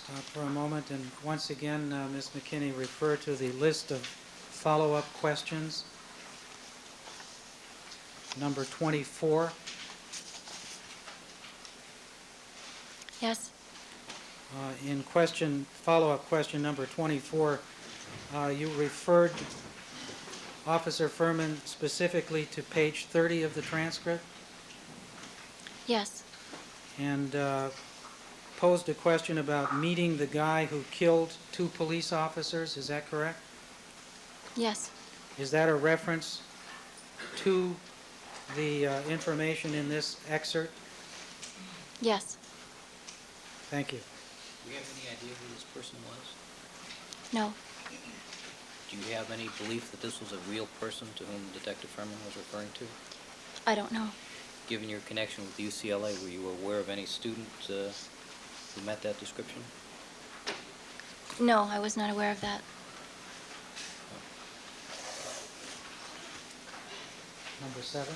For a moment, and once again, Ms. McKinney, refer to the list of follow-up questions. Number 24. Yes. In follow-up question number 24, you referred Officer Ferman specifically to page 30 of the transcript Yes. and posed a question about meeting the guy who killed 2 police officers. Is that correct? Yes. Is that a reference to the information in this excerpt? Yes. Thank you. Do you have any idea who this person was? No. Do you have any belief that this was a real person to whom Detective Ferman was referring to? I don't know. Given your connection with UCLA, were you aware of any student who met that description? No, I was not aware of that. Number 7.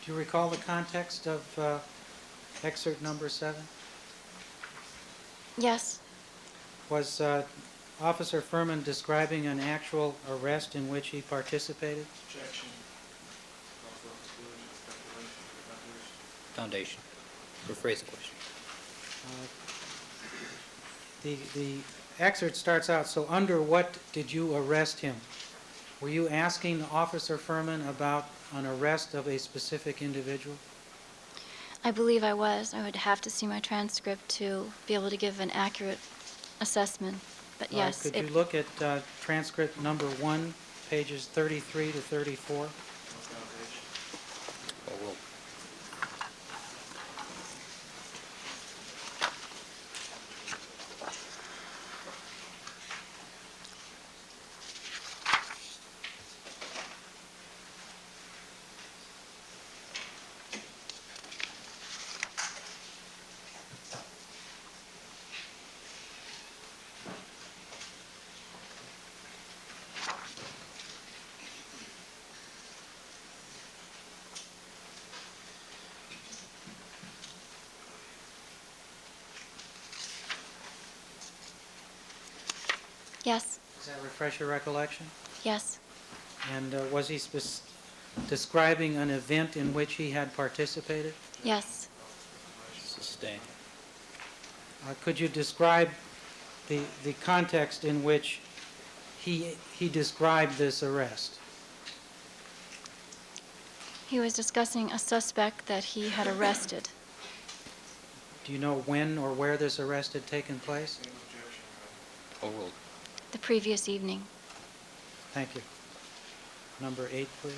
Do you recall the context of excerpt number 7? Yes. Was Officer Ferman describing an actual arrest in which he participated? Objection. Foundation. Rephrase the question. The excerpt starts out, so under what did you arrest him? Were you asking Officer Ferman about an arrest of a specific individual? I believe I was. I would have to see my transcript to be able to give an accurate assessment. But yes. Could you look at transcript number 1, pages 33 to 34? Or will Yes. Does that refresh your recollection? Yes. And was he describing an event in which he had participated? Yes. sustain? Could you describe the context in which he described this arrest? He was discussing a suspect that he had arrested. Do you know when or where this arrest had taken place? Overruled. The previous evening. Thank you. Number 8, please.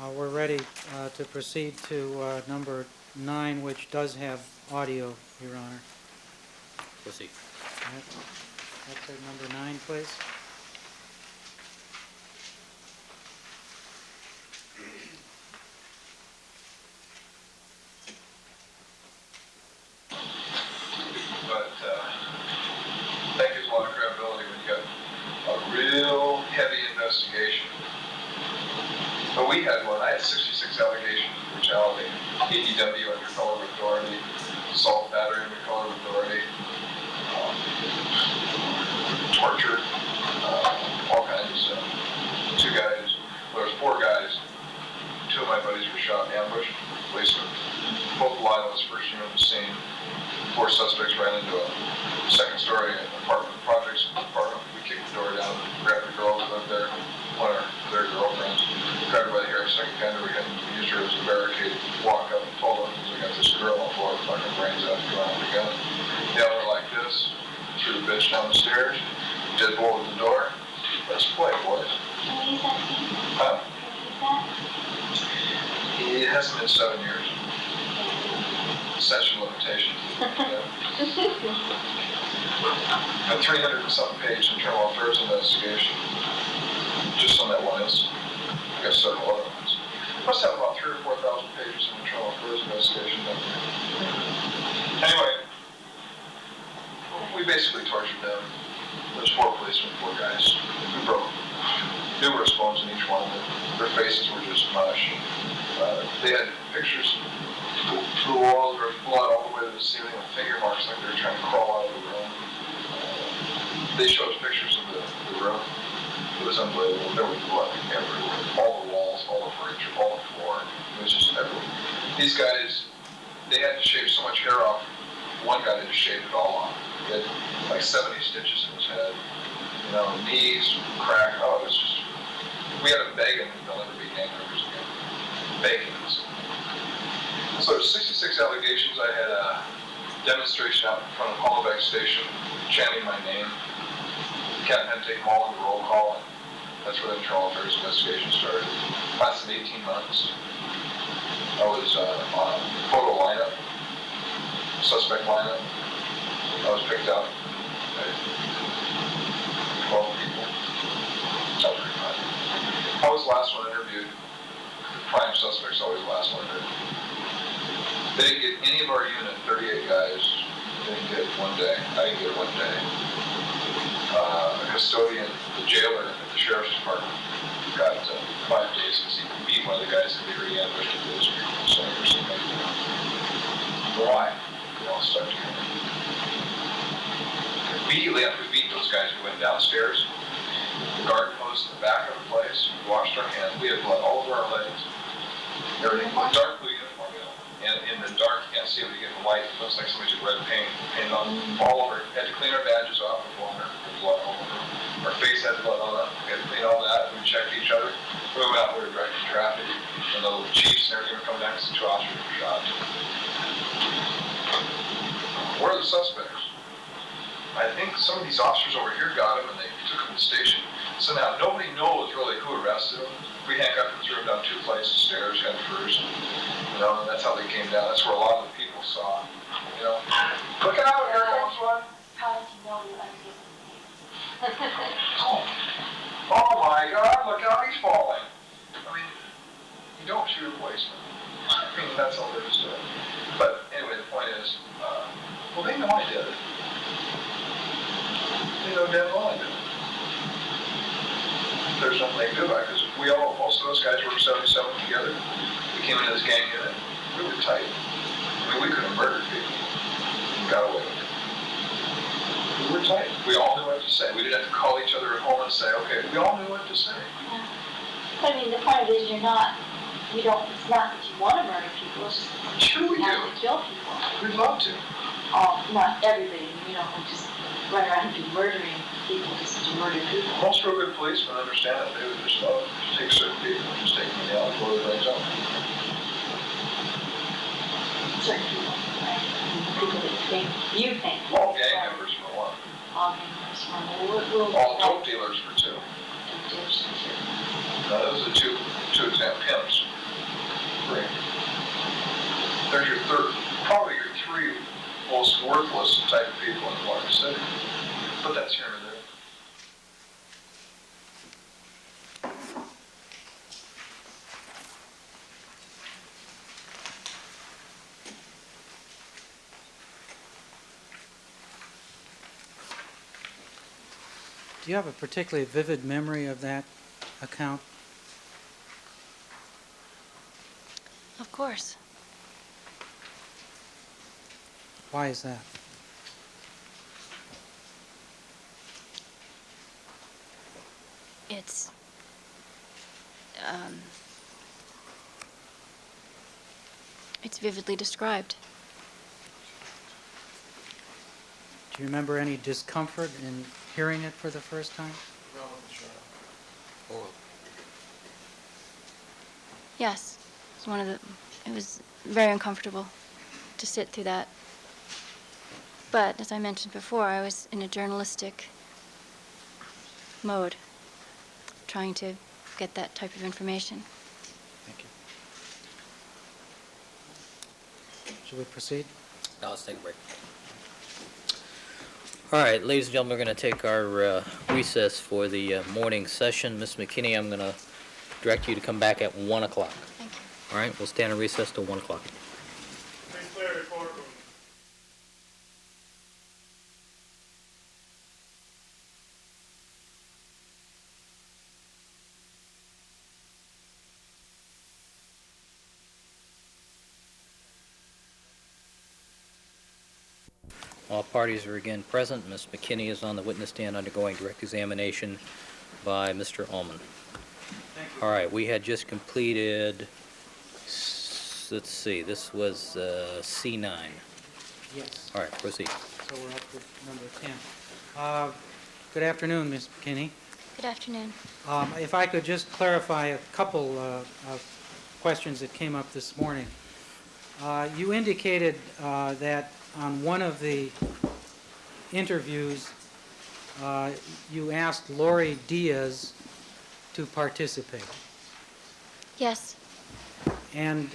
We're ready to proceed to number 9, which does have audio, Your Honor. Proceed. Excerpt number 9, please. But I think there's a lot of credibility when you got a real heavy investigation. But we had one. I had 66 allegations of brutality, ADW under color of authority, assault battery under color of authority, torture, all kinds of stuff. 2 guys, well, there was 4 guys. 2 of my buddies were shot in ambush. Policemen. Both lied on this first unit of the scene. 4 suspects ran into a second-story apartment apartment. We kicked the door down, grabbed the girl who lived there, one of their girlfriends, grabbed her by the hair. Second time we had used her as a barricade. Walk up and told them, we got this girl on the floor, fucking brains out, go out with the gun. Yelled her like this, threw the bitch down the stairs, dead bolted the door. Let's play, boys. Can we use that scene? Huh? Can we use that? It hasn't been 7 years. Statute of limitations. A 300 and something page internal affairs investigation. Just on that one incident. I got several other ones. Must have about 3,000 or 4,000 pages of internal affairs investigation. Anyway, we basically tortured them. There's 4 policemen, 4 guys. We broke numerous bones in each one of them. Their faces were just mush. They had pictures through walls or blood all the way to the ceiling with finger marks like they were trying to crawl out of the room. They showed us pictures of the room. It was unbelievable. There was blood everywhere. All the walls, all the furniture, all the floor. It was just everywhere. These guys, they had to shave so much hair off. One guy they just shaved it all off. He had like 70 stitches in his head. You know, knees, crack. Oh, it was just, we had them begging they'll never be gang members again. Begging us. So there's 66 allegations. I had a demonstration out in front of Hollaback Station, chanting my name. The captain had to take them all in the roll call, and that's where the internal affairs investigation started. Lasted 18 months. I was on a photo lineup, suspect lineup. I was picked out. 12 people. That was pretty fun. I was the last one interviewed. The prime suspect's always the last one interviewed. They didn't get any of our unit, 38 guys. They didn't get one day. I didn't get one day. A custodian, the jailer at the sheriff's department, got 5 days because he beat one of the guys that they already ambushed at those people. Or something. Why? They all stuck together. Immediately after we beat those guys, we went downstairs. The garden hose in the back of the place. We washed our hands. We had blood all over our legs. Everything was dark blue uniform, you know. And in the dark, you can't see it, but you get the light. It looks like somebody took red paint on all over. We had to clean our badges off with water. With blood all over. Our face had blood on it. We had to clean all that. We checked each other. We went out. We were directing traffic. And the little chiefs and everything were coming down because the 2 officers were shot. Where are the suspects? I think some of these officers over here got him and they took him to the station. So now nobody knows really who arrested him. We handcuffed him, threw him down 2 flights of stairs, head first. You know, and that's how they came down. That's where a lot of the people saw. You know, look out, here comes one. How did you know you ungiven names? Oh my God, look out, he's falling. I mean, you don't shoot a policeman. I mean, that's all there is to it. But anyway, the point is, well, they know I did it. They know damn well I did it. There's nothing they can do about it, because most of those guys worked 77 together. We came into this gang unit, we were tight. I mean, we could have murdered people and got away with it. We were tight. We all knew what to say. We didn't have to call each other at home and say, okay, we all knew what to say. Yeah. But I mean, the point of it is it's not that you want to murder people, it's just Sure we you do. want to kill people. We'd love to. Not everybody, just run around and be murdering people just to murder people. Most real good policemen understand that. They would just love to take certain people and just take them in the alley, blow their brains out. Certain people, right? People that you think. All gang members for one. All gang members for one. All dope dealers for 2. Dope dealers for 2. Now, those are the two example pimps. Do you have a particularly vivid memory of that account? Of course. Why is that? It's it's vividly described. Do you remember any discomfort in hearing it for the first time? Or Yes, it's one of the. It was very uncomfortable to sit through that. But as I mentioned before, I was in a journalistic mode, trying to get that type of information. Thank you. Should we proceed? No, let's take a break. All right, ladies and gentlemen, we're going to take our recess for the morning session. Ms. McKinney, I'm going to direct you to come back at 1 o'clock. Thank you. All right, we'll stand in recess till 1 o'clock. Please clear the courtroom. All parties are again present. Ms. McKinney is on the witness stand undergoing direct examination by Mr. Uelmen. All right, we had just completed, let's see, this was C9. Yes. All right, proceed. So we're up to number 10. Good afternoon, Ms. McKinney. Good afternoon. If I could just clarify a couple of questions that came up this morning. You indicated that on one of the interviews, you asked Lori Diaz to participate. Yes. And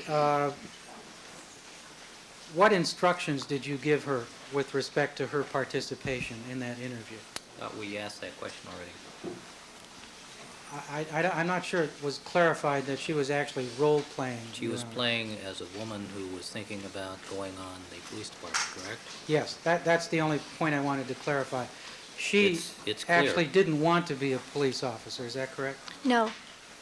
what instructions did you give her with respect to her participation in that interview? We asked that question already. I'm not sure it was clarified that she was actually role-playing. She was playing as a woman who was thinking about going on the police department, correct? Yes, that's the only point I wanted to clarify. She It's clear. actually didn't want to be a police officer, is that correct? No.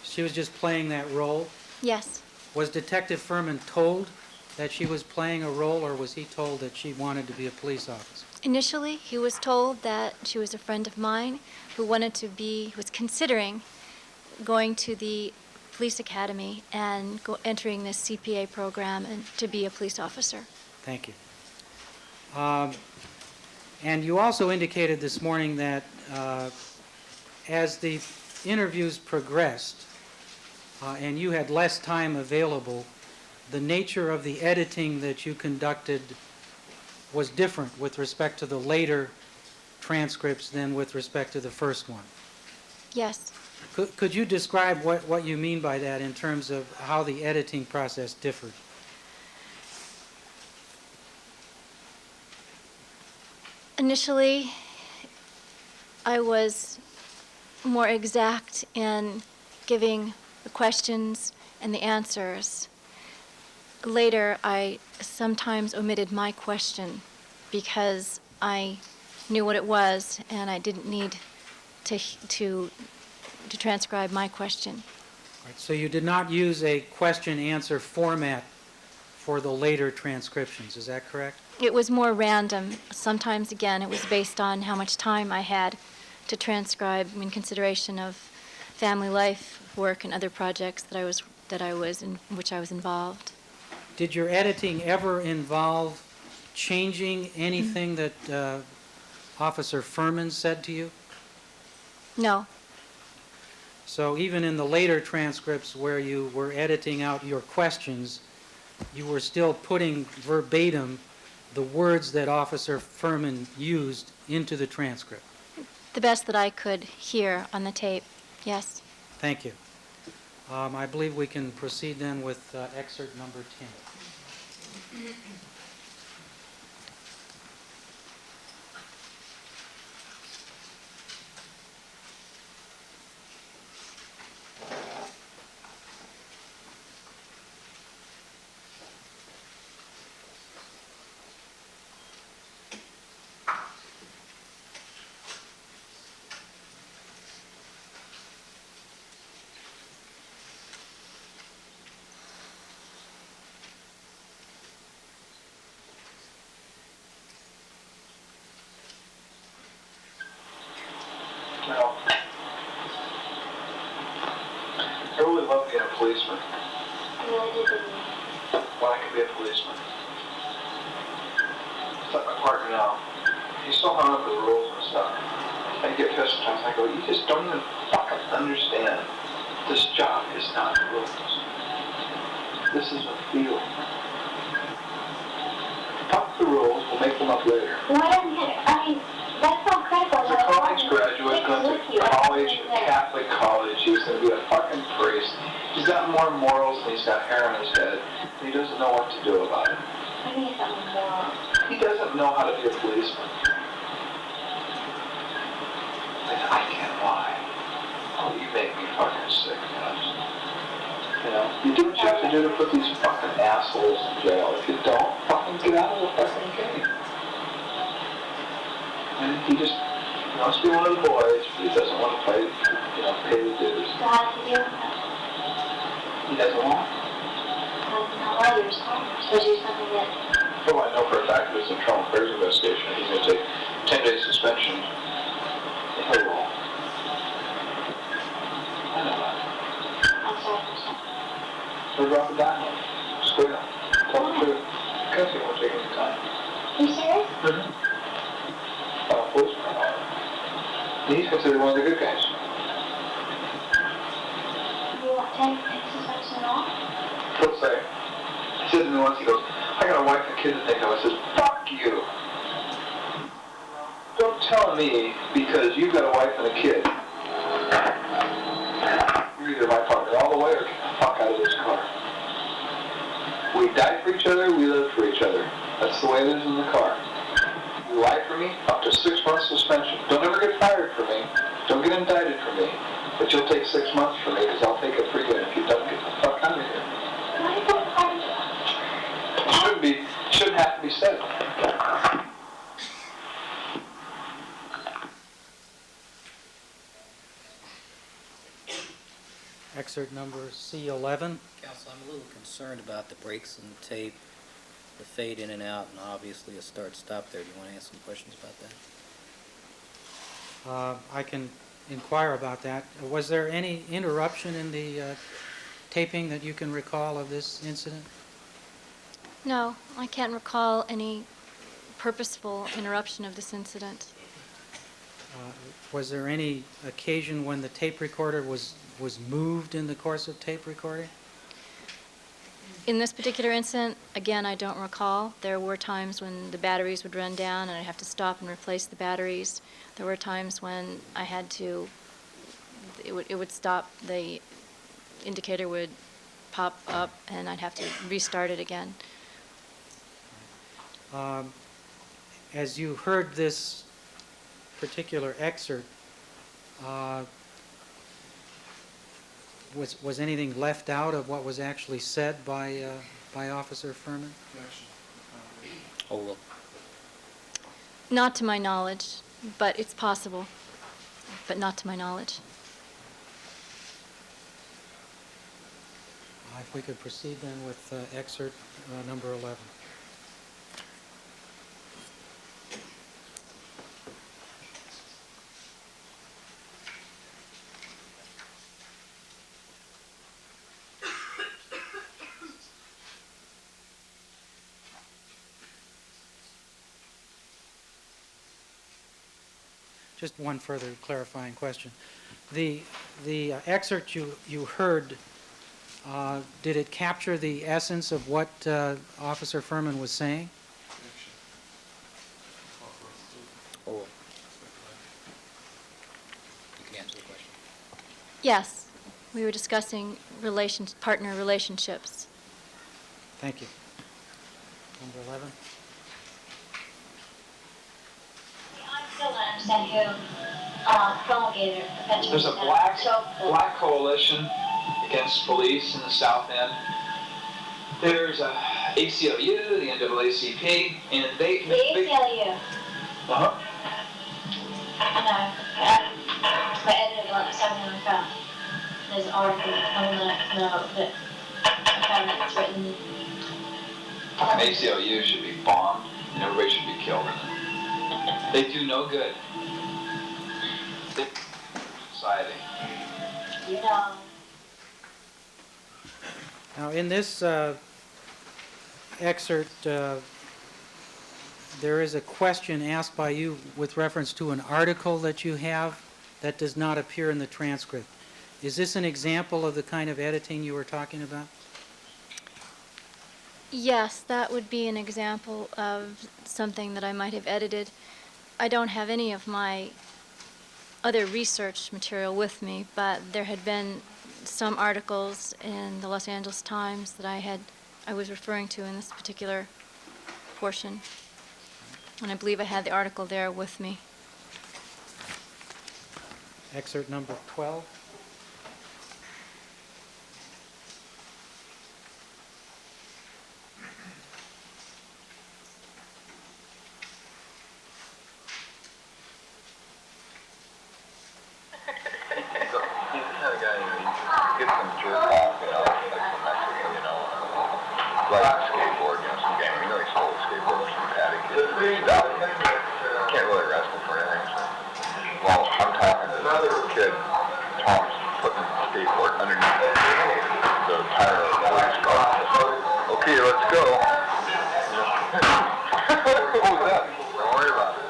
She was just playing that role? Yes. Was Detective Ferman told that she was playing a role, or was he told that she wanted to be a police officer? Initially, he was told that she was a friend of mine who was considering going to the police academy and entering this CPA program and to be a police officer. Thank you. And you also indicated this morning that as the interviews progressed and you had less time available, the nature of the editing that you conducted was different with respect to the later transcripts than with respect to the first one. Yes. Could you describe what you mean by that in terms of how the editing process differed? Initially, I was more exact in giving the questions and the answers. Later, I sometimes omitted my question because I knew what it was and I didn't need to transcribe my question. Right, so you did not use a question-answer format for the later transcriptions, is that correct? It was more random. Sometimes, again, it was based on how much time I had to transcribe in consideration of family life, work, and other projects in which I was involved. Did your editing ever involve changing anything that Officer Ferman said to you? No. So even in the later transcripts where you were editing out your questions, you were still putting verbatim the words that Officer Ferman used into the transcript? The best that I could hear on the tape, yes. Thank you. I believe we can proceed then with excerpt number 10. totally love being a policeman. I really did, didn't you? When I could be a policeman. It's like my partner now. He's so hung up with the rules and stuff. I get pissed sometimes. I go, you just don't even fucking understand. This job is not the rules. This is a feeling. Fuck the rules, we'll make them up later. Why doesn't it, I mean, that's so critical. He's a college graduate, going to college, Catholic college. He's going to be a fucking priest. He's got more morals than he's got hair on his head. And he doesn't know what to do about it. I need something more. He doesn't know how to be a policeman. And I can't lie. Oh, you make me fucking sick, guys. You know, you do what you have to do to put these fucking assholes in jail. If you don't, fucking get out of the fucking game. And he just wants to be one of the boys, but he doesn't want to play, you know, pay the dues. So how does he do that? He doesn't want. How are you responding? So is there something that, Well, I know for a fact that it's a Trump affairs investigation. He's going to take 10-day suspension. He'll roll. I know that. I'm sorry for something. Or drop a dime on him. Square him. Tell the truth. Because he won't take any time. Are you serious? Mm-hmm. Policeman. He's considered one of the good guys. You want 10 suspension off? He'll say. He said to me once, he goes, I got a wife and kids to think of. I says, fuck you. Don't tell me because you've got a wife and a kid. You're either my partner all the way or get the fuck out of this car. We die for each other, we live for each other. That's the way it is in the car. You lie for me, up to 6 months suspension. Don't ever get fired for me. Don't get indicted for me. But you'll take 6 months for me because I'll take it for you. And if you don't, get the fuck out of here. Why don't I? Shouldn't have to be said. Excerpt number C11. Counsel, I'm a little concerned about the breaks in the tape, the fade in and out, and obviously a start-stop there. Do you want to ask some questions about that? I can inquire about that. Was there any interruption in the taping that you can recall of this incident? No, I can't recall any purposeful interruption of this incident. Was there any occasion when the tape recorder was moved in the course of tape recording? In this particular incident, again, I don't recall. There were times when the batteries would run down and I'd have to stop and replace the batteries. There were times when I had to, it would stop, the indicator would pop up and I'd have to restart it again. As you heard this particular excerpt, was anything left out of what was actually said by Officer Ferman? Oh, well, Not to my knowledge, but it's possible, but not to my knowledge. If we could proceed then with excerpt number 11. Just one further clarifying question. The excerpt you heard, did it capture the essence of what Officer Ferman was saying? oh, well. You can answer the question. Yes, we were discussing partner relationships. Thank you. Number 11. I still don't understand who promulgated it. There's a black coalition against police in the South End. There's a ACLU, the NAACP, and they... The ACLU. Uh-huh. I know. My editor let me something on my phone. There's an article on the note that I found that it's written. ACLU should be bombed, and everybody should be killed in it. They do no good. Society. You know. Now, in this excerpt, there is a question asked by you with reference to an article that you have that does not appear in the transcript. Is this an example of the kind of editing you were talking about? Yes, that would be an example of something that I might have edited. I don't have any of my other research material with me, but there had been some articles in the Los Angeles Times that I was referring to in this particular portion. And I believe I had the article there with me. Excerpt number 12. He's the kind of guy, you get some jerk off, like from Mexico, like a skateboard, some gang. He stole a skateboard from some paddy kid. Can't really arrest him for anything. So. Well, I'm talking to this kid, Tom's putting the skateboard underneath the tire of the police car. Okay, let's go. What was that? Don't worry about it.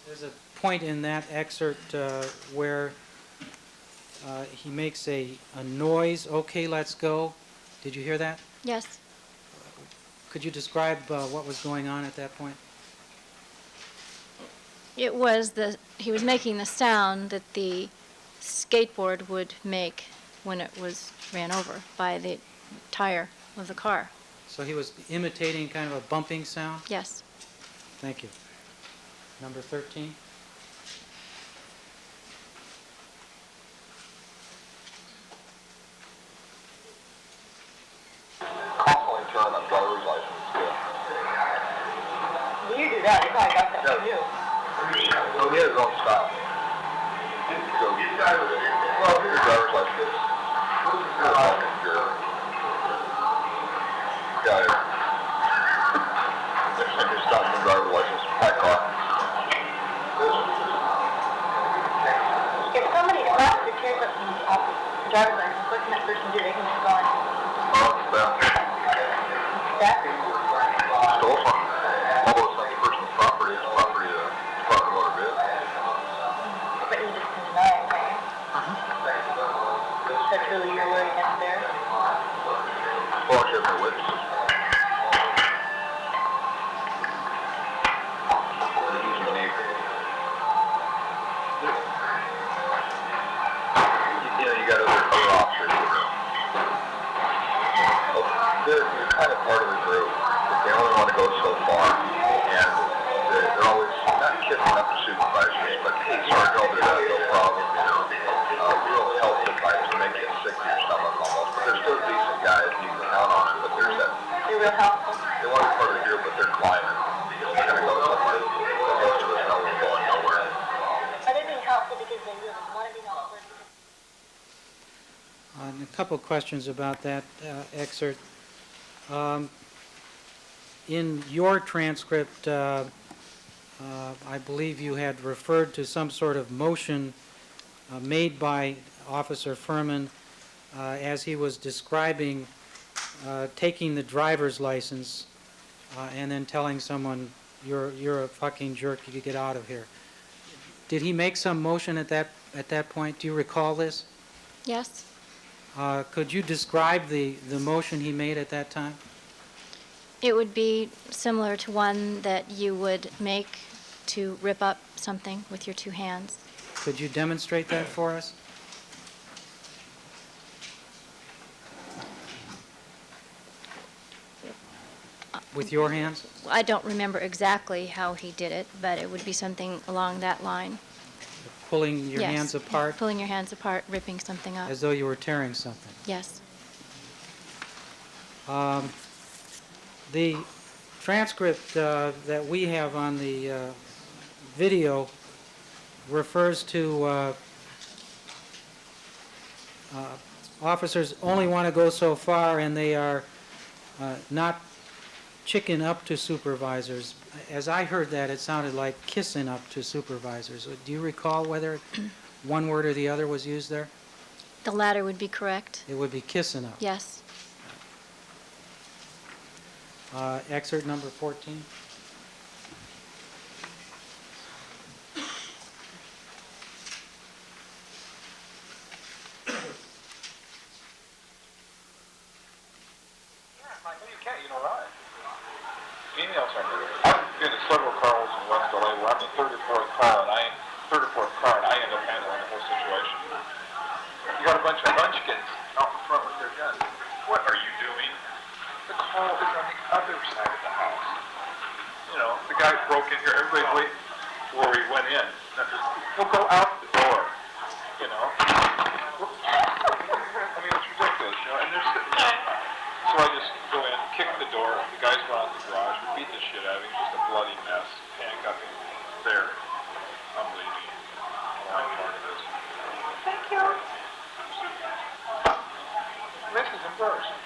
There's a point in that excerpt where he makes a noise, okay, let's go. Did you hear that? Yes. Could you describe what was going on at that point? It was he was making the sound that the skateboard would make when it was ran over by the tire of the car. So he was imitating kind of a bumping sound? Yes. Thank you. Number 13. Constantly turn on driver's license, You do that, you probably got that from you. So he has his own style. So, well, your driver's license. You're a fucking jerk. Got it. I just stopped the driver's license, my car. If somebody stops or tears up the driver's license, what can that person do? They can just go on. Oh, theft. That? Stole something. Although it's not the person's property, it's property of the Department of Motor Vehicles. But you just can deny it, right? That's really your word against theirs? Well, I have no witnesses. He's my neighbor. You got other officers in the room. They're kind of part of the group, but they only want to go so far. And they're always not kissing up the supervisors, but hey, Sergeant, over there, no problem, real health advice to make you sick to your stomach almost. But they're still decent guys, you can count on them, but there's that. They're real helpful. They want to be part of the group, but they're climbing. They're going to go somewhere. Most of us know we're going nowhere. Are they being helpful because they really want to be helpful? And a couple questions about that excerpt. In your transcript, I believe you had referred to some sort of motion made by Officer Ferman as he was describing taking the driver's license and then telling someone, you're a fucking jerk, you could get out of here. Did he make some motion at that point? Do you recall this? Yes. Could you describe the motion he made at that time? It would be similar to one that you would make to rip up something with your two hands. Could you demonstrate that for us? With your hands? I don't remember exactly how he did it, but it would be something along that line. Pulling your Yes. hands apart Pulling your hands apart, ripping something up. as though you were tearing something. Yes. The transcript that we have on the video refers to officers only want to go so far, and they are not chicken up to supervisors. As I heard that, it sounded like kissing up to supervisors. Do you recall whether one word or the other was used there? The latter would be correct. It would be kissing up. Yes. Excerpt number 14. You can't, you know why? Emails are new. I've been in several cars in West LA where I'm the third or fourth car, and I end up handling the whole situation. You got a bunch of munchkins out in front with their guns. What are you doing? The call is on the other side of the house. You know, the guy broke in here, everybody's waiting where he went in. He'll go out the door, you know. I mean, it's ridiculous, you know, and they're sitting there. So I just go in, kick the door, the guy's gone out the garage, we beat the shit out of him, just a bloody mess, handcuffing there. I'm leaving. I'm part of this. Thank you. Mrs. Embarrassing.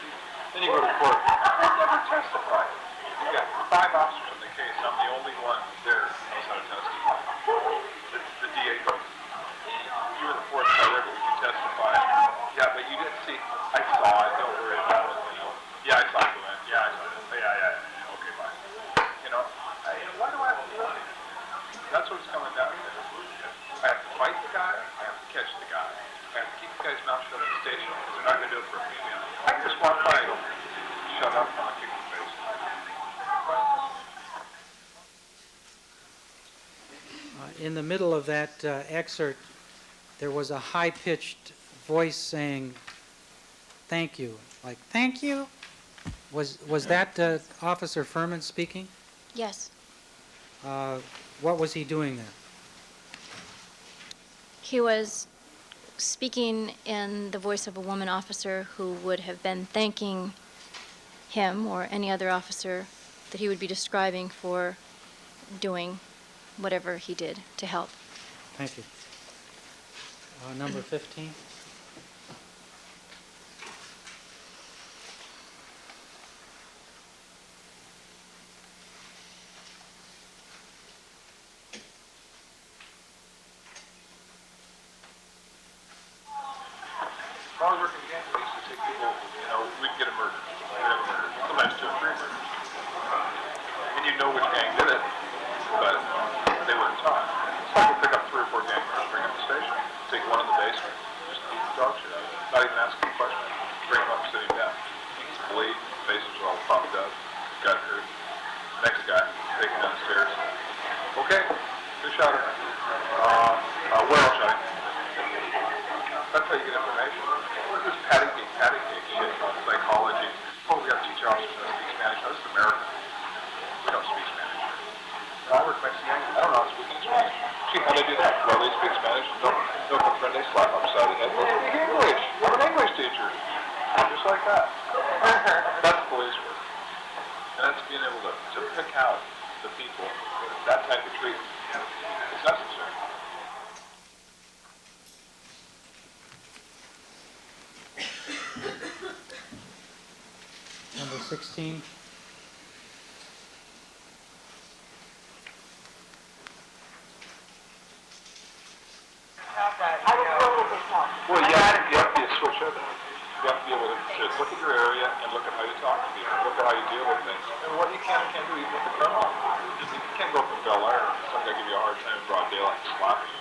Then you go to court. I've never testified. You got 5 officers in the case. I'm the only one there who knows how to testify. The DA goes, you were the 4th guy there, but would you testify? Yeah, but you didn't see. I saw it. Don't worry about it. You know. Yeah, I saw it go in. Yeah, I saw it. Yeah. Okay, fine. You know, why do I have to do that? That's what it's coming down to. I have to fight the guy. I have to catch the guy. I have to keep the guy's mouth shut at the station because they're not going to do it for a female. I can just walk by and go, shut up, and I'll kick the face. In the middle of that excerpt, there was a high-pitched voice saying, "Thank you." Like, "Thank you?" Was that Officer Ferman speaking? Yes. What was he doing there? He was speaking in the voice of a woman officer who would have been thanking him or any other officer that he would be describing for doing whatever he did to help. Thank you. Number 15. While I was working again, we used to take people, you know, we'd get a murder. We'd have a murder. Sometimes 2 or 3 murders. And you know which gang did it, but they weren't taught. So I could pick up 3 or 4 gang members, bring them to the station, take one in the basement, just beat the dog shit out of him, not even ask him a question, bring him up and sit him down. He's bleeding, faces are all popped up, got hurt. Next guy, take him downstairs. Okay, who shot him? Where else shot him? That's how you get information. What is this patty cake shit about psychology? Oh, we got to teach officers how to speak Spanish. No, this is America. We don't speak Spanish. No, I work Mexican. I don't know how to speak Spanish. Gee, how do they do that? Well, they speak Spanish. No comprende, slap upside the head. Well, they speak English. I'm an English teacher. Just like that. That's police work. And that's being able to pick out the people. That type of treatment is necessary. Number 16. Well, you have to be a switch up. You have to be able to look at your area and look at how you talk to people, look at how you deal with things, and what you can and can't do even with the criminal. You can't go up in Bel Air, some guy give you a hard time in broad daylight and slap you.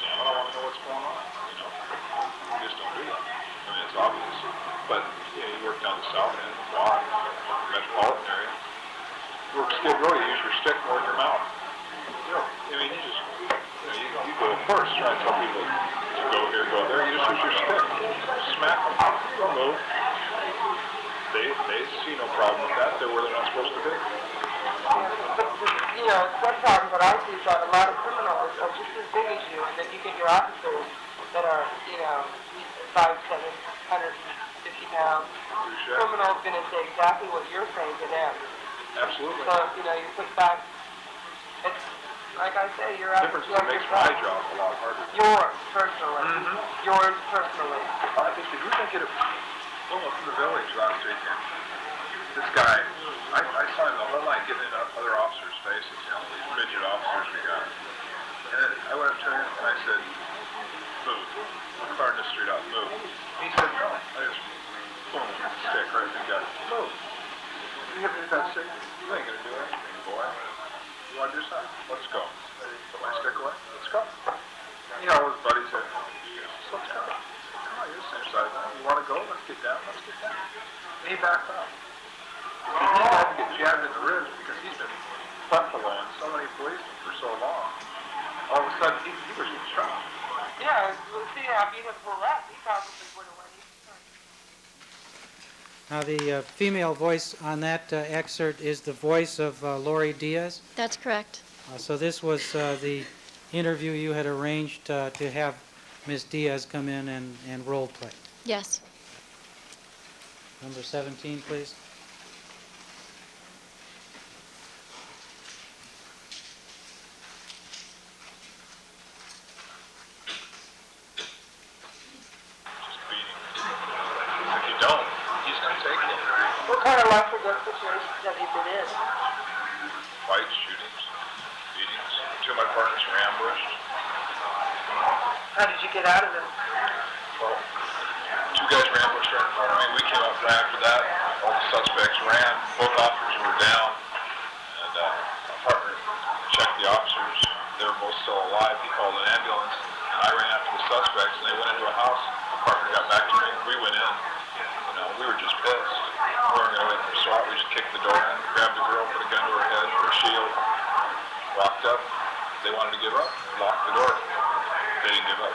Damn it, I want to know what's going on, you know? You just don't do that. I mean, it's obvious. But, you know, you work down the south end, the block, metropolitan area. You work Skid Row, you use your stick more than your mouth. You know, I mean, you just, you go first, try to tell people to go here, go there. You just use your stick. Smack them. Don't move. They see no problem with that. They're where they're not supposed to be. But, you know, sometimes what I see is that a lot of criminals are just as big as you, and then you get your officers that are, you know, 5'7", 150 pounds. Criminals going to say exactly what you're saying to them. Absolutely. So, you know, you put back, it's Like I say, you're out. Difference that makes my job a lot harder. Yours, personally. Yours, personally. I think that you think it from the village last weekend. This guy, I saw him the whole night getting in other officers' faces, you know, these midget officers we got. And then I went up to him and I said, move. I'm clearing the street out, move. He said, no. I just, boom, stick right in the gut. Move. You hit me with that stick. You ain't gonna do anything, boy. You wanna do something? Let's go. Put my stick away. Let's go. You know, his buddies said, let's go. Come on, you're the same side. You wanna go? Let's get down. Let's get down. And he backed up. He had to get jabbed in the ribs because he's been buffaloing so many policemen for so long. All of a sudden, he was in trouble. Yeah, see, I beat him for that. He probably would have won. Now, the female voice on that excerpt is the voice of Lori Diaz. That's correct. So this was the interview you had arranged to have Ms. Diaz come in and role play. Yes. Number 17, please. What kind of life or death situations have you been in? Fights, shootings, beatings. Two of my partners were ambushed. How did you get out of them? Well, two guys were ambushed right in front of me. We came up right after that. All the suspects ran. Both officers were down. And my partner checked the officers. They were both still alive. He called an ambulance. And I ran after the suspects, and they went into a house. My partner got back to me. We went in. You know, we were just pissed. We weren't going to wait for SWAT. We just kicked the door in, grabbed the girl, put a gun to her head, her shield, walked up. They wanted to give up. Locked the door. They didn't give up.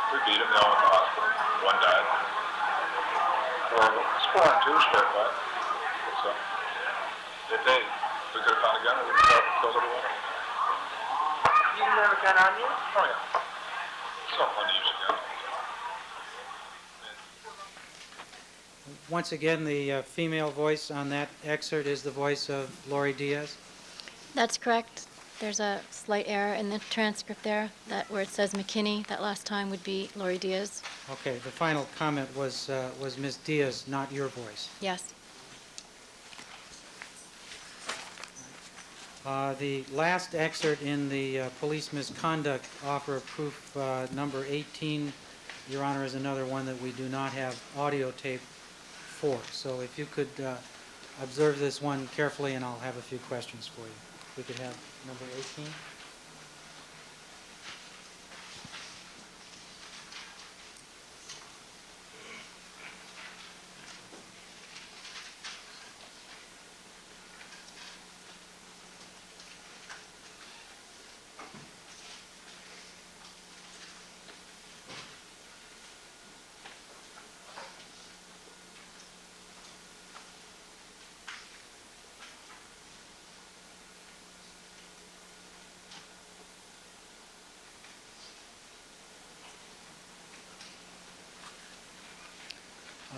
We beat them. They all went to the hospital. One died. Horrible. It's 4 on 2, straight fight. So, they paid. If we could have found a gun, we would have killed everyone. You didn't have a gun on you? Oh, yeah. It's not fun to use a gun. Once again, the female voice on that excerpt is the voice of Lori Diaz. That's correct. There's a slight error in the transcript there, that where it says McKinney, that last time would be Lori Diaz. Okay, the final comment was Ms. Diaz, not your voice. Yes. The last excerpt in the police misconduct offer of proof, number 18, Your Honor, is another one that we do not have audio tape for. So if you could observe this one carefully, and I'll have a few questions for you. We could have number 18.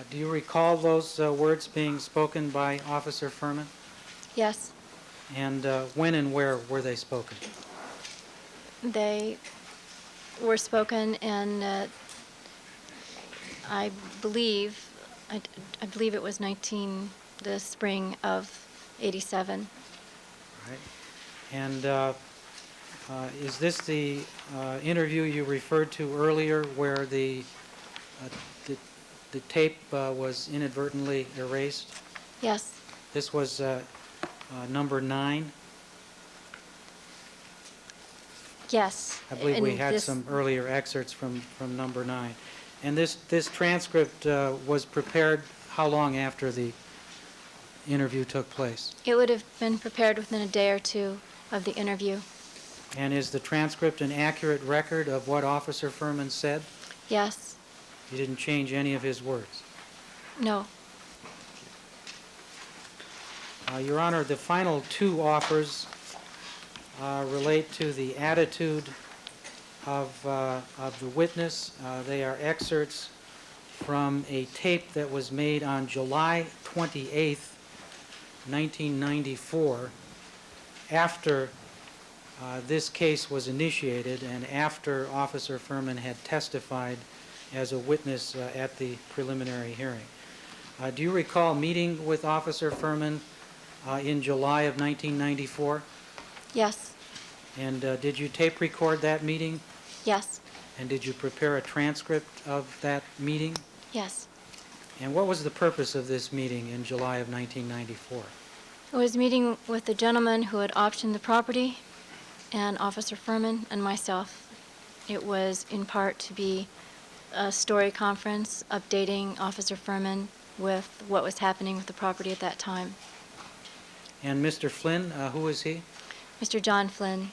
Do you recall those words being spoken by Officer Ferman? Yes. And when and where were they spoken? They were spoken in, I believe it was the spring of '87. Right. And is this the interview you referred to earlier where the tape was inadvertently erased? Yes. This was number 9? Yes. I believe we And had this- some earlier excerpts from number 9. And this transcript was prepared how long after the interview took place? It would have been prepared within a day or two of the interview. And is the transcript an accurate record of what Officer Ferman said? Yes. He didn't change any of his words. No. Your Honor, the final 2 offers relate to the attitude of the witness. They are excerpts from a tape that was made on July 28th, 1994, after this case was initiated and after Officer Ferman had testified as a witness at the preliminary hearing. Do you recall meeting with Officer Ferman in July of 1994? Yes, And did you tape record that meeting? yes, And did you prepare a transcript of that meeting? yes. And what was the purpose of this meeting in July of 1994? I was meeting with the gentleman who had optioned the property, and Officer Ferman and myself. It was in part to be a story conference updating Officer Ferman with what was happening with the property at that time. And Mr. Flynn, who was he? Mr. John Flynn,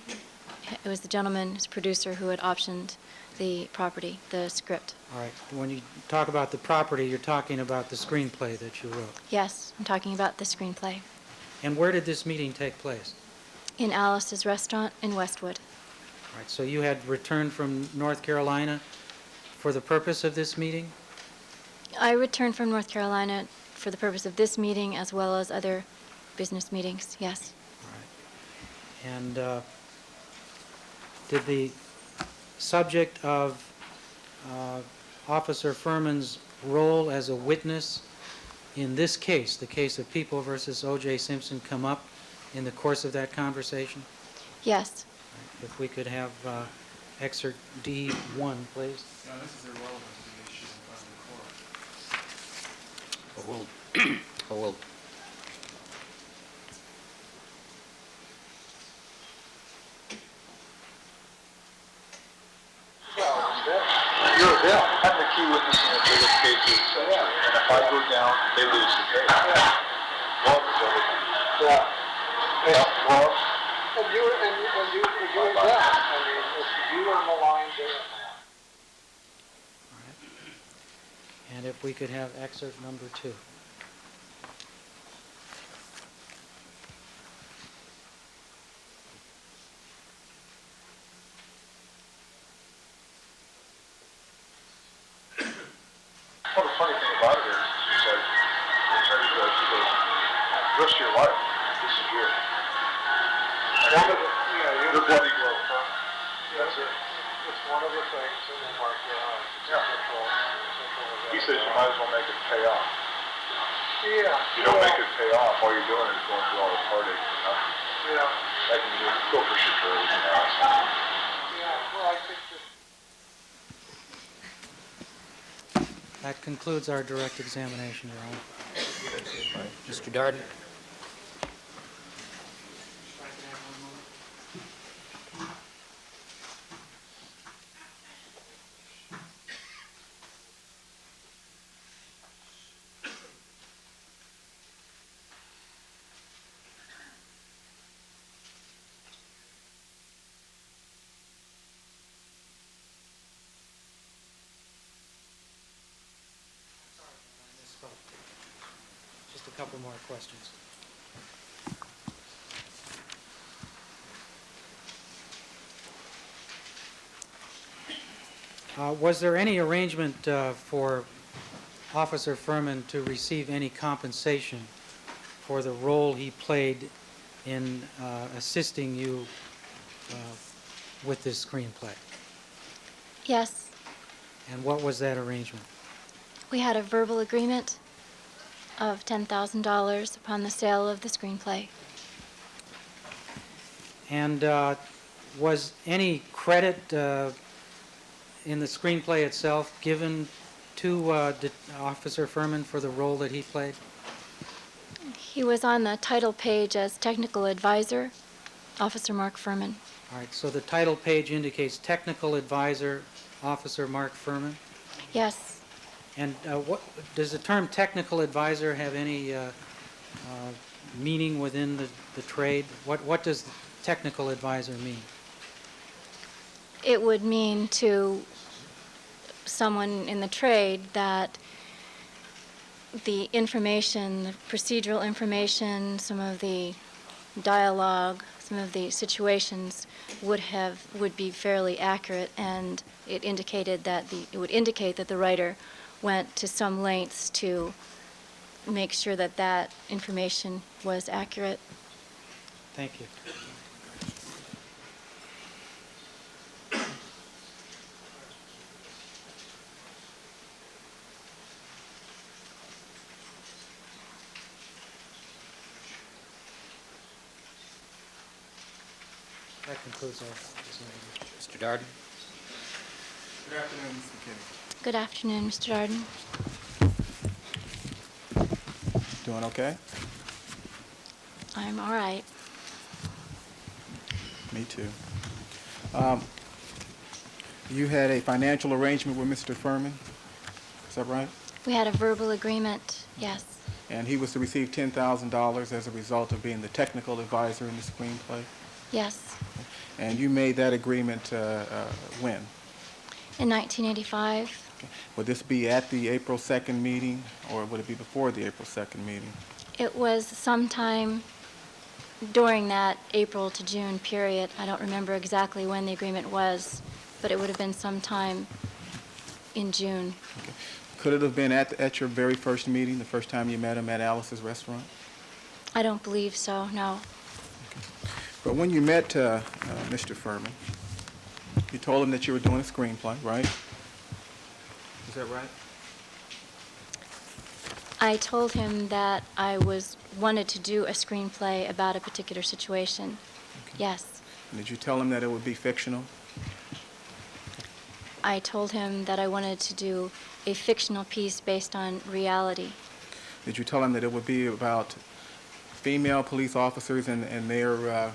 it was the gentleman, his producer, who had optioned the property, the script. All right. When you talk about the property, you're talking about the screenplay that you wrote. Yes, I'm talking about the screenplay. And where did this meeting take place? In Alice's restaurant in Westwood. All right. So you had returned from North Carolina for the purpose of this meeting? I returned from North Carolina for the purpose of this meeting as well as other business meetings, yes. All right. And did the subject of Officer Ferman's role as a witness in this case, the case of People versus O.J. Simpson, come up in the course of that conversation? Yes. All right. If we could have excerpt D1, please. Yeah, this is irrelevant to the issue of the court. Well, You're a bill. I'm the key witness in the biggest cases, and if I go down, they lose the case. Well, it's everything. Well, And you were in that. I mean, you were on the line doing that. All right. And if we could have excerpt number 2. well, the funny thing about it is like, the attorney goes, he goes, the rest of your life, this is yours. One of the, Your bloody glove, huh? that's it. It's one of the things in the market. He says you might as well make it pay off. Yeah. If you don't make it pay off, all you're doing is going through all the heartache for nothing. Yeah. Like when you go for Chicago, you know. Yeah, well, I think that. That concludes our direct examination, Your Honor. Mr. Darden? Just a couple more questions. Was there any arrangement for Officer Ferman to receive any compensation for the role he played in assisting you with this screenplay? Yes, And what was that arrangement? we had a verbal agreement of $10,000 upon the sale of the screenplay. And was any credit in the screenplay itself given to Officer Ferman for the role that he played? He was on the title page as technical advisor, Officer Mark Ferman. All right, so the title page indicates Technical Advisor, Officer Mark Ferman. Yes, And what does the term Technical Advisor have any meaning within the trade? What does Technical Advisor mean? it would mean to someone in the trade that the information, the procedural information, some of the dialogue, some of the situations would be fairly accurate, and it would indicate that the writer went to some lengths to make sure that that information was accurate. Thank you. That concludes our discussion. Mr. Darden? Good afternoon, Ms. McKinney. Good afternoon, Mr. Darden. Doing okay? I'm all right. Me too. You had a financial arrangement with Mr. Ferman, is that right? We had a verbal agreement, yes. And he was to receive $10,000 as a result of being the technical advisor in the screenplay? Yes. And you made that agreement when? In 1985, Okay. Would this be at the April 2nd meeting, or would it be before the April 2nd meeting? it was sometime during that April to June period. I don't remember exactly when the agreement was, but it would have been sometime in June. Okay. Could it have been at your very first meeting, the first time you met him at Alice's restaurant? I don't believe so, no. But when you met Mr. Ferman, you told him that you were doing a screenplay, right? Is that right? I told him that I wanted to do a screenplay about a particular situation. Okay. Yes. And did you tell him that it would be fictional? I told him that I wanted to do a fictional piece based on reality. Did you tell him that it would be about female police officers and their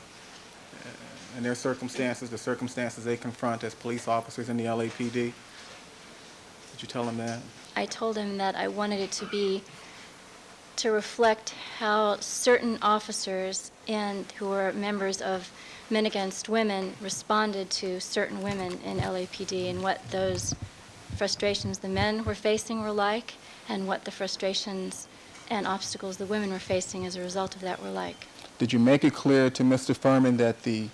circumstances, the circumstances they confront as police officers in the LAPD? Did you tell him that? I told him that I wanted it to reflect how certain officers who were members of Men Against Women responded to certain women in LAPD and what those frustrations the men were facing were like and what the frustrations and obstacles the women were facing as a result of that were like. Did you make it clear to Mr. Ferman that the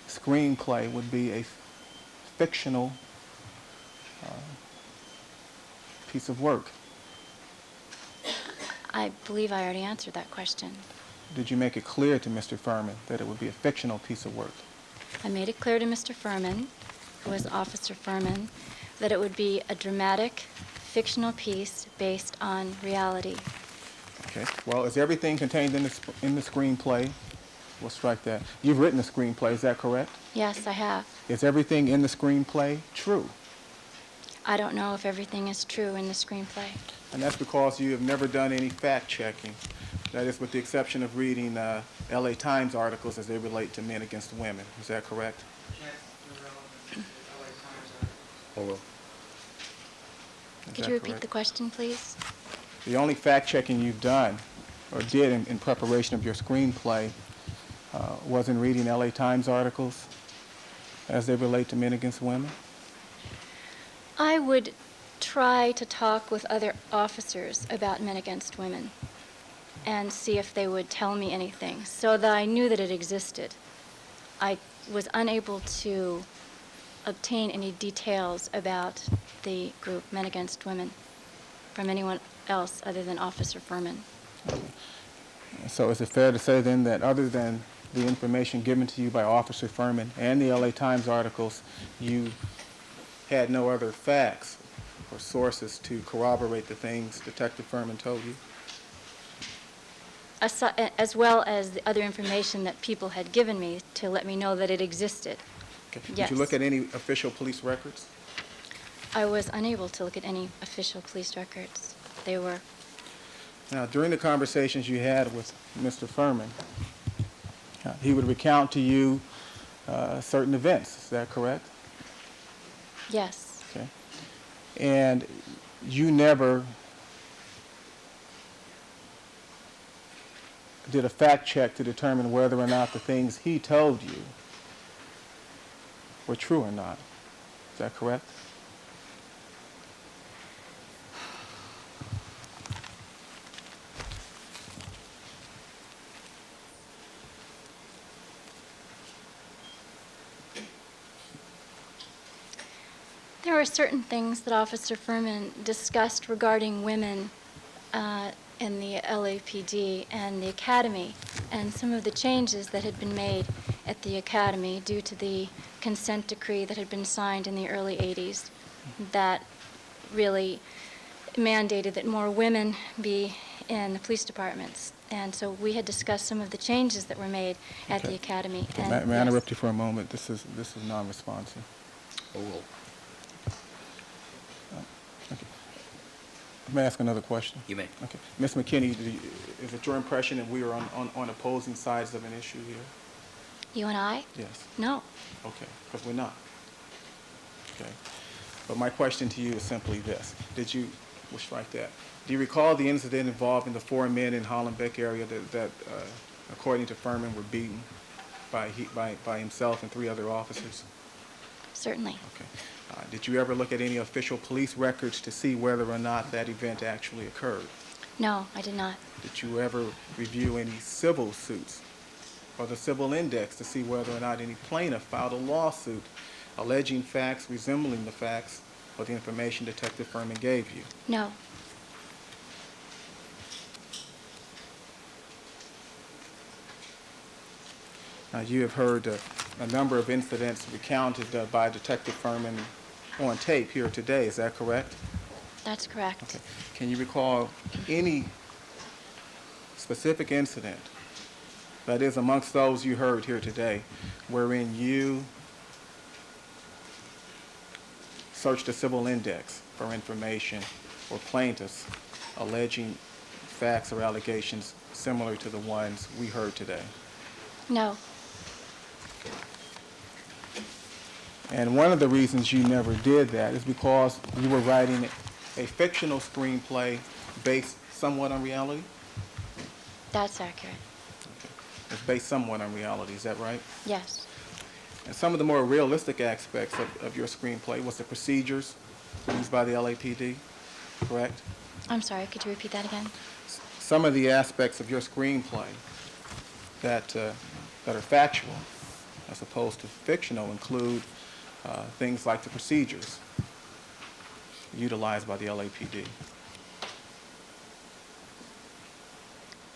screenplay would be a fictional piece of work? I believe I already answered that question. Did you make it clear to Mr. Ferman that it would be a fictional piece of work? I made it clear to Mr. Ferman, who was Officer Ferman, that it would be a dramatic, fictional piece based on reality. Okay. Well, is everything contained in the screenplay? We'll strike that. You've written the screenplay, is that correct? Yes, I have. Is everything in the screenplay true? I don't know if everything is true in the screenplay. And that's because you have never done any fact-checking. That is, with the exception of reading LA Times articles as they relate to men against women. Is that correct? Or Could you repeat the question, please? The only fact-checking you've done, or did in preparation of your screenplay, was in reading LA Times articles as they relate to men against women? I would try to talk with other officers about Men Against Women and see if they would tell me anything so that I knew that it existed. I was unable to obtain any details about the group Men Against Women from anyone else other than Officer Ferman. So is it fair to say then that other than the information given to you by Officer Ferman and the LA Times articles, you had no other facts or sources to corroborate the things Detective Ferman told you? As well as the other information that people had given me to let me know that it existed. Okay. Yes. Did you look at any official police records? I was unable to look at any official police records. They were... Now, during the conversations you had with Mr. Ferman, he would recount to you certain events. Is that correct? Yes. Okay. And you never did a fact check to determine whether or not the things he told you were true or not. Is that correct? There were certain things that Officer Ferman discussed regarding women in the LAPD and the Academy, and some of the changes that had been made at the Academy due to the consent decree that had been signed in the early 80s that really mandated that more women be in the police departments. And so we had discussed some of the changes that were made at the academy. Okay. And May I yes. interrupt you for a moment? This is non-responsive. Oh, well, Okay. May I ask another question? you may. Okay. Ms. McKinney, is it your impression that we are on opposing sides of an issue here? You and I? Yes. No. Okay, because we're not. Okay. But my question to you is simply this. We'll strike that. Do you recall the incident involving the 4 men in Hollenbeck area that according to Ferman, were beaten by himself and 3 other officers? Certainly. Okay. Did you ever look at any official police records to see whether or not that event actually occurred? No, I did not. Did you ever review any civil suits or the civil index to see whether or not any plaintiff filed a lawsuit alleging facts resembling the facts or the information Detective Ferman gave you? No. Now, you have heard a number of incidents recounted by Detective Ferman on tape here today. Is that correct? That's correct. Okay. Can you recall any specific incident, that is amongst those you heard here today, wherein you searched a civil index for information or plaintiffs alleging facts or allegations similar to the ones we heard today? No. And one of the reasons you never did that is because you were writing a fictional screenplay based somewhat on reality? That's accurate. Okay. It's based somewhat on reality, is that right? Yes. And some of the more realistic aspects of your screenplay was the procedures used by the LAPD, correct? I'm sorry, could you repeat that again? Some of the aspects of your screenplay that are factual as opposed to fictional include things like the procedures utilized by the LAPD.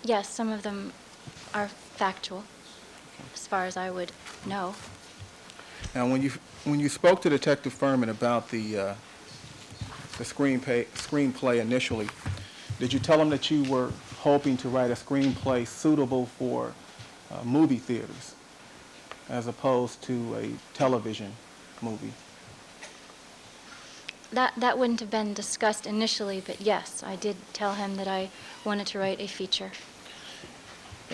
Yes, some of them are factual, as far as I would know. Now, when you spoke to Detective Ferman about the screenplay initially, did you tell him that you were hoping to write a screenplay suitable for movie theaters as opposed to a television movie? That wouldn't have been discussed initially, but yes, I did tell him that I wanted to write a feature.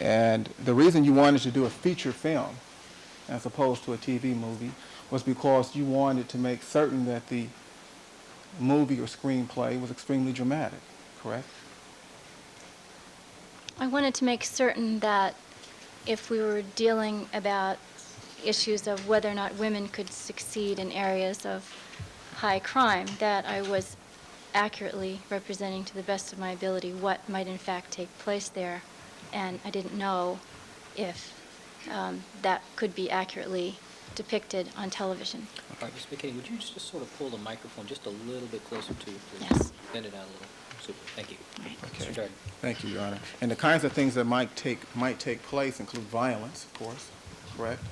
And the reason you wanted to do a feature film as opposed to a TV movie was because you wanted to make certain that the movie or screenplay was extremely dramatic, correct? I wanted to make certain that if we were dealing about issues of whether or not women could succeed in areas of high crime, that I was accurately representing to the best of my ability what might in fact take place there. And I didn't know if that could be accurately depicted on television. All right, Ms. McKinney, would you just sort of pull the microphone just a little bit closer to you, please? Yes. Bend it out a little. Super, thank you. Okay. Mr. Darden. Thank you, Your Honor. And the kinds of things that might take place include violence, of course, correct?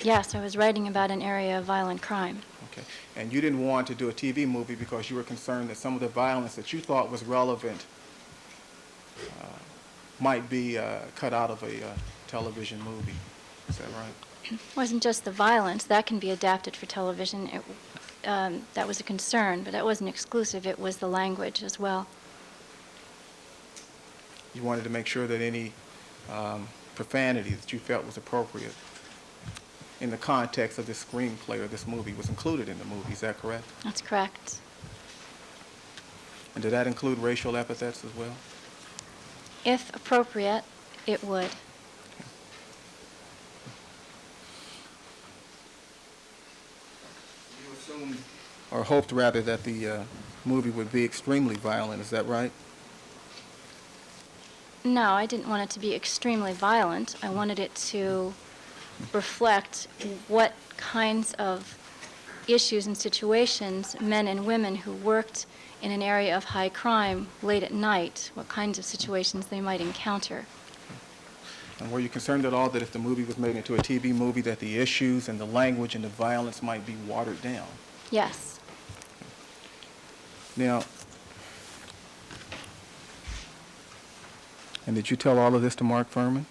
Yes, I was writing about an area of violent crime. Okay. And you didn't want to do a TV movie because you were concerned that some of the violence that you thought was relevant might be cut out of a television movie. Is that right? It wasn't just the violence. That can be adapted for television. That was a concern, but that wasn't exclusive. It was the language as well. You wanted to make sure that any profanity that you felt was appropriate in the context of this screenplay or this movie was included in the movie. Is that correct? That's correct. And did that include racial epithets as well? If appropriate, it would. You assumed, or hoped rather, that the movie would be extremely violent. Is that right? No, I didn't want it to be extremely violent. I wanted it to reflect what kinds of issues and situations men and women who worked in an area of high crime late at night, what kinds of situations they might encounter. And were you concerned at all that if the movie was made into a TV movie that the issues and the language and the violence might be watered down? Yes. Now, and did you tell all of this to Mark Ferman?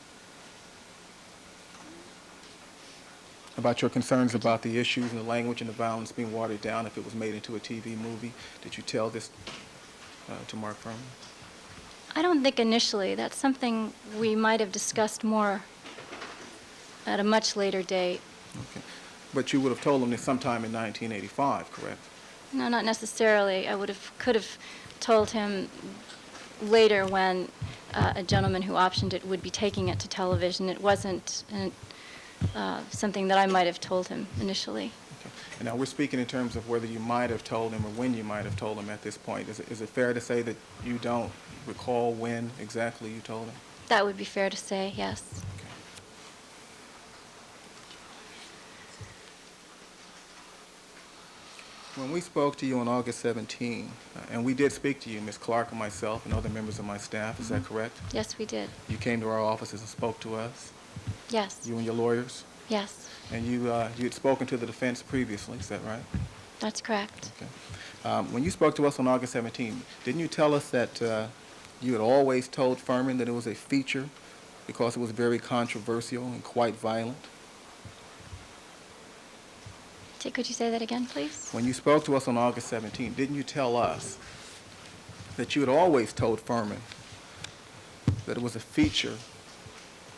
About your concerns about the issues and the language and the violence being watered down if it was made into a TV movie? Did you tell this to Mark Ferman? I don't think initially. That's something we might have discussed more at a much later date. Okay. But you would have told him this sometime in 1985, correct? No, not necessarily. Could have told him later when a gentleman who optioned it would be taking it to television. It wasn't something that I might have told him initially. Okay. And now we're speaking in terms of whether you might have told him or when you might have told him at this point. Is it fair to say that you don't recall when exactly you told him? That would be fair to say, yes. Okay. When we spoke to you on August 17, and we did speak to you, Ms. Clark and myself and other members of my staff, is that correct? Yes, we did. You came to our offices and spoke to us, Yes. you and your lawyers, Yes, and you had spoken to the defense previously, is that right? that's correct. Okay. When you spoke to us on August 17, didn't you tell us that you had always told Ferman that it was a feature because it was very controversial and quite violent? Could you say that again, please? When you spoke to us on August 17, didn't you tell us that you had always told Ferman that it was a feature,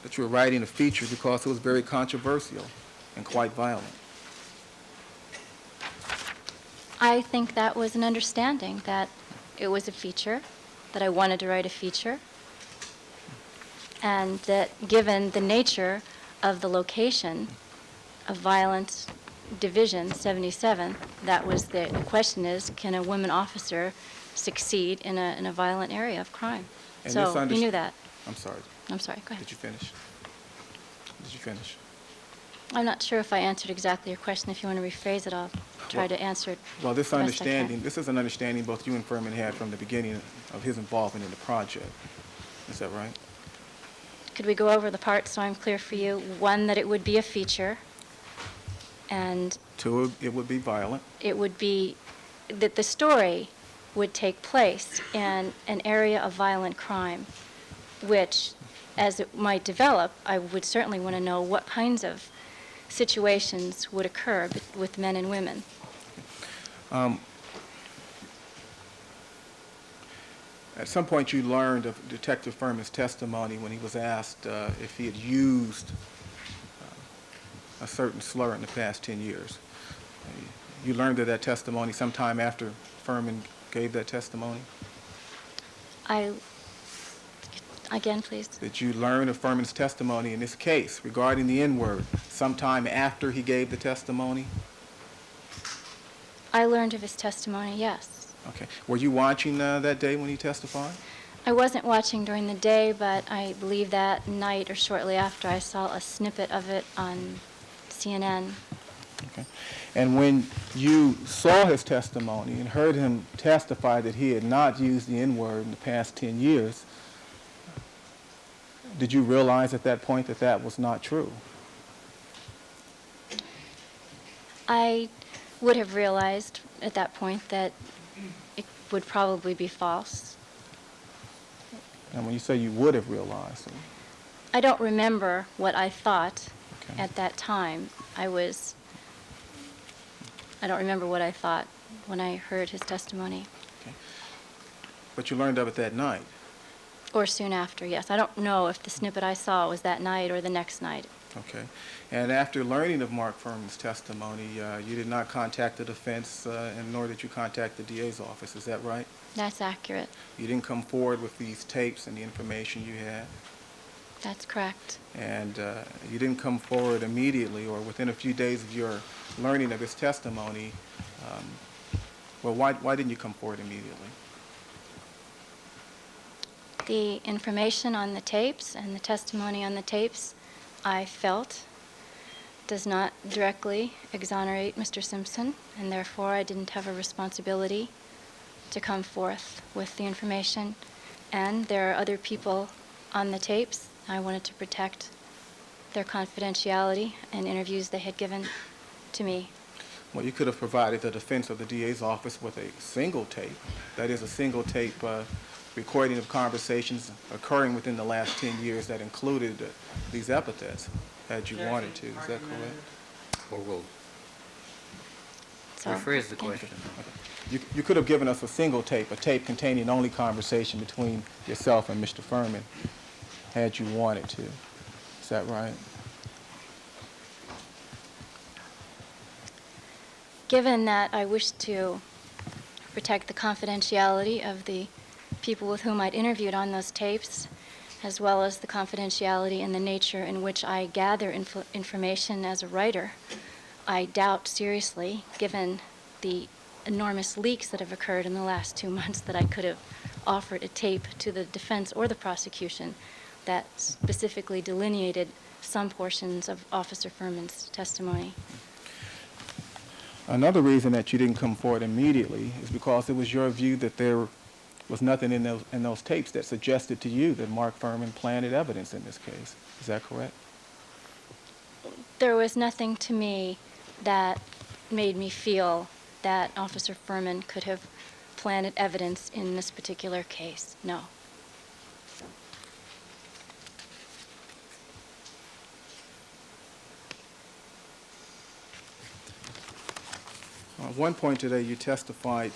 that you were writing a feature because it was very controversial and quite violent? I think that was an understanding that it was a feature, that I wanted to write a feature, and that given the nature of the location of violent Division 77, that was the question is, can a woman officer succeed in a violent area of crime? And So this he knew that. I'm sorry. I'm sorry, go ahead. Did you finish? Did you finish? I'm not sure if I answered exactly your question. If you want to rephrase it, I'll try to answer it. Well, this the best I can. understanding, this is an understanding both you and Ferman had from the beginning of his involvement in the project. Is that right? Could we go over the parts so I'm clear for you? One, that it would be a feature, and Two, it would be violent. it would be that the story would take place in an area of violent crime, which, as it might develop, I would certainly want to know what kinds of situations would occur with men and women. At some point you learned of Detective Ferman's testimony when he was asked if he had used a certain slur in the past 10 years. You learned of that testimony sometime after Ferman gave that testimony? Again, please. Did you learn of Ferman's testimony in this case regarding the N-word sometime after he gave the testimony? I learned of his testimony, yes. Okay. Were you watching that day when he testified? I wasn't watching during the day, but I believe that night or shortly after I saw a snippet of it on CNN. Okay. And when you saw his testimony and heard him testify that he had not used the N-word in the past 10 years, did you realize at that point that that was not true? I would have realized at that point that it would probably be false. And when you say you would have realized, I don't remember what I thought okay. at that time. I don't remember what I thought when I heard his testimony. Okay. But you learned of it that night? Or soon after, yes. I don't know if the snippet I saw was that night or the next night. Okay. And after learning of Mark Ferman's testimony, you did not contact the defense, and nor did you contact the DA's office. Is that right? That's accurate. You didn't come forward with these tapes and the information you had? That's correct. And you didn't come forward immediately or within a few days of your learning of his testimony. Well, why didn't you come forward immediately? The information on the tapes and the testimony on the tapes, I felt, does not directly exonerate Mr. Simpson, and therefore I didn't have a responsibility to come forth with the information. And there are other people on the tapes. I wanted to protect their confidentiality and interviews they had given to me. Well, you could have provided the defense of the DA's office with a single tape, that is a single tape recording of conversations occurring within the last 10 years that included these epithets, had you wanted to. Is that correct? Or we'll So, rephrase the again, question. You could have given us a single tape, a tape containing only conversation between yourself and Mr. Ferman, had you wanted to. Is that right? Given that I wish to protect the confidentiality of the people with whom I'd interviewed on those tapes, as well as the confidentiality and the nature in which I gather information as a writer, I doubt seriously, given the enormous leaks that have occurred in the last 2 months, that I could have offered a tape to the defense or the prosecution that specifically delineated some portions of Officer Ferman's testimony. Another reason that you didn't come forward immediately is because it was your view that there was nothing in those tapes that suggested to you that Mark Ferman planted evidence in this case. Is that correct? There was nothing to me that made me feel that Officer Ferman could have planted evidence in this particular case. No. At one point today, you testified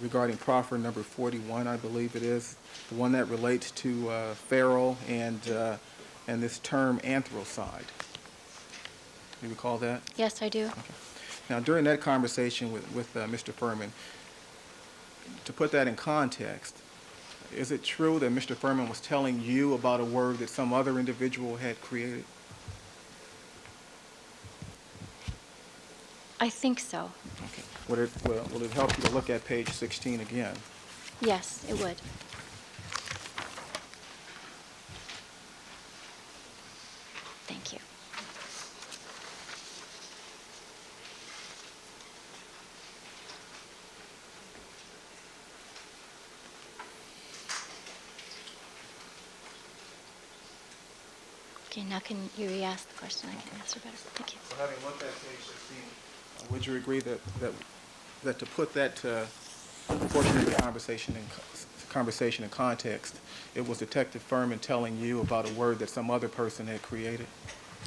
regarding proffer number 41, I believe it is, the one that relates to Farrell and this term anthrocide. Do you recall that? Yes, I do. Okay. Now, during that conversation with Mr. Ferman, to put that in context, is it true that Mr. Ferman was telling you about a word that some other individual had created? I think so. Okay. Will it help you to look at page 16 again? Yes, it would. Thank you. Okay, now can you re-ask the question? I can answer better. Thank you. So having looked at page 16, would you agree that to put that portion of the conversation in context, it was Detective Ferman telling you about a word that some other person had created?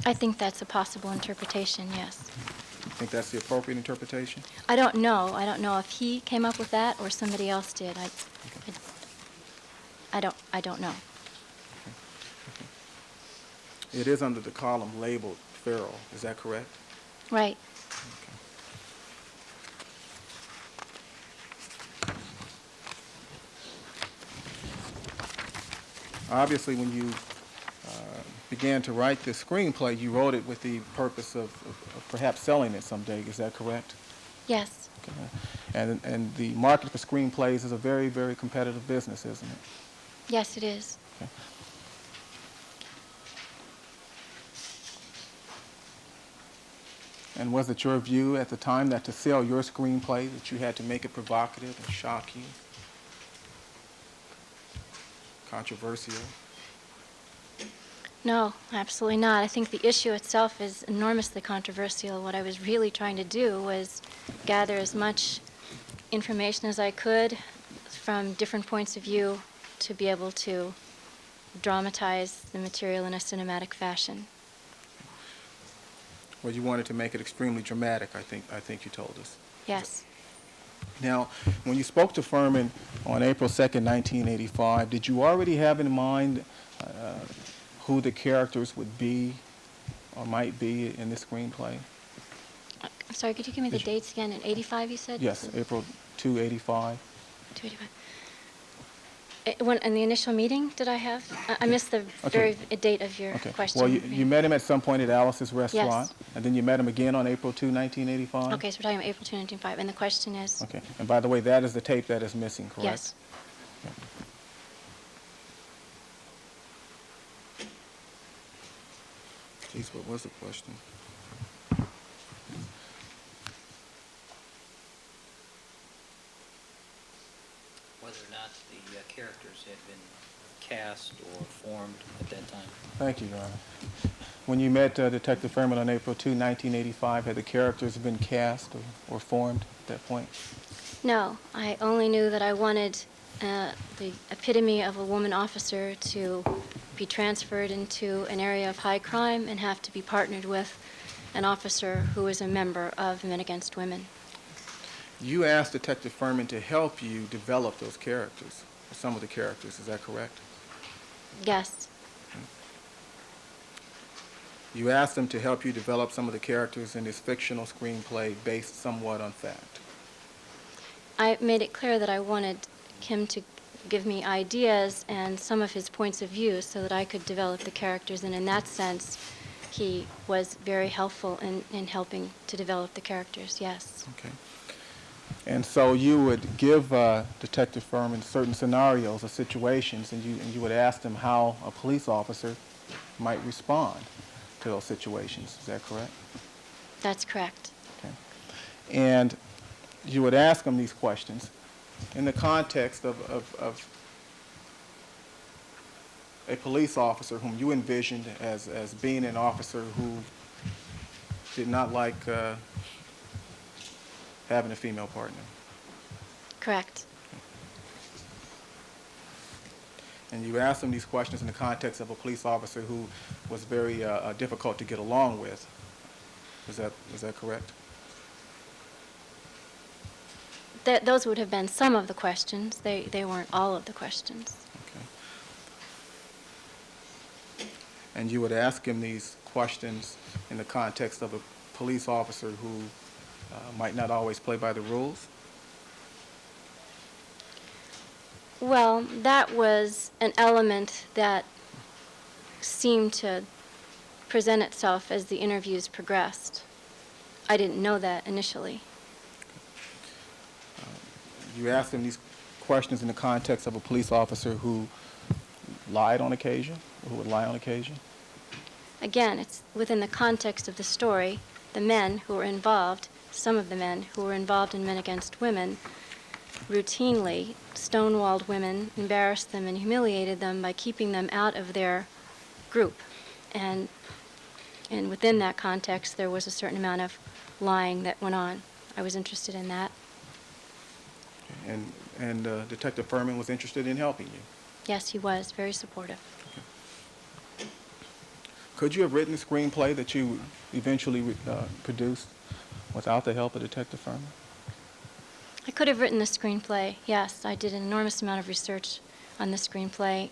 I think that's a possible interpretation, yes. You think that's the appropriate interpretation? I don't know. I don't know if he came up with that or somebody else did. I don't know. It is under the column labeled Farrell. Is that correct? Right. Obviously, when you began to write this screenplay, you wrote it with the purpose of perhaps selling it someday. Is that correct? Yes. Okay. And the market for screenplays is a very, very competitive business, isn't it? Yes, it is. Okay. And was it your view at the time that to sell your screenplay that you had to make it provocative and shocking, controversial? No, absolutely not. I think the issue itself is enormously controversial. What I was really trying to do was gather as much information as I could from different points of view to be able to dramatize the material in a cinematic fashion. Well, you wanted to make it extremely dramatic, I think you told us. Yes. Now, when you spoke to Ferman on April 2nd, 1985, did you already have in mind who the characters would be or might be in this screenplay? I'm sorry, could you give me the dates again? In 85, you said? Yes, April 2, 85. 285. In the initial meeting, did I have? I missed the Okay. very date of your Okay. question. Well, you met him at some point at Alice's restaurant. Yes. And then you met him again on April 2, 1985? Okay, so we're talking about April 2, 1985. And the question is? Okay. And by the way, that is the tape that is missing, correct? Yes. Okay. Geez, what was the question? Whether or not the characters had been cast or formed at that time. Thank you, Your Honor. When you met Detective Ferman on April 2, 1985, had the characters been cast or formed at that point? No, I only knew that I wanted the epitome of a woman officer to be transferred into an area of high crime and have to be partnered with an officer who is a member of Men Against Women. You asked Detective Ferman to help you develop those characters, some of the characters, is that correct? Yes, You asked him to help you develop some of the characters in this fictional screenplay based somewhat on fact. I made it clear that I wanted him to give me ideas and some of his points of view so that I could develop the characters, and in that sense, he was very helpful in helping to develop the characters, yes. Okay. And so you would give Detective Ferman certain scenarios or situations, and you would ask him how a police officer might respond to those situations. Is that correct? That's correct. Okay. And you would ask him these questions in the context of a police officer whom you envisioned as being an officer who did not like having a female partner. Correct. And you asked him these questions in the context of a police officer who was very difficult to get along with. Is that correct? Those would have been some of the questions. They weren't all of the questions. Okay. And you would ask him these questions in the context of a police officer who might not always play by the rules? Well, that was an element that seemed to present itself as the interviews progressed. I didn't know that initially. You asked him these questions in the context of a police officer who lied on occasion, or who would lie on occasion? Again, it's within the context of the story. The men who were involved, some of the men who were involved in Men Against Women, routinely stonewalled women, embarrassed them, and humiliated them by keeping them out of their group. And within that context, there was a certain amount of lying that went on. I was interested in that. And Detective Ferman was interested in helping you? Yes, he was very supportive. Okay. Could you have written the screenplay that you eventually produced without the help of Detective Ferman? I could have written the screenplay, yes. I did an enormous amount of research on the screenplay,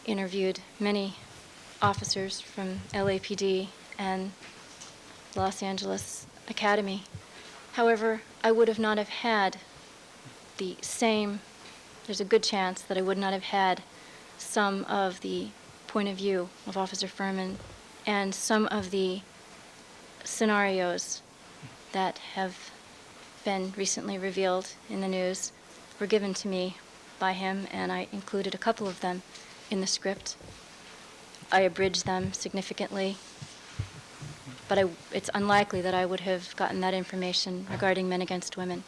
interviewed many officers from LAPD and Los Angeles Academy. However, I would have not have had the same, there's a good chance that I would not have had some of the point of view of Officer Ferman and some of the scenarios that have been recently revealed in the news were given to me by him, and I included a couple of them in the script. I abridged them significantly, but it's unlikely that I would have gotten that information regarding Men Against Women.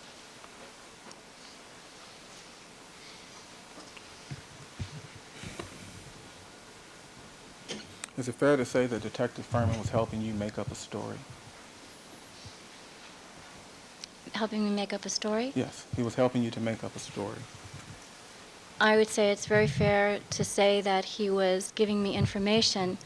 Is it fair to say that Detective Ferman was helping you make up a story? Helping me make up a story? Yes, he was helping you to make up a story. I would say it's very fair to say that he was giving me information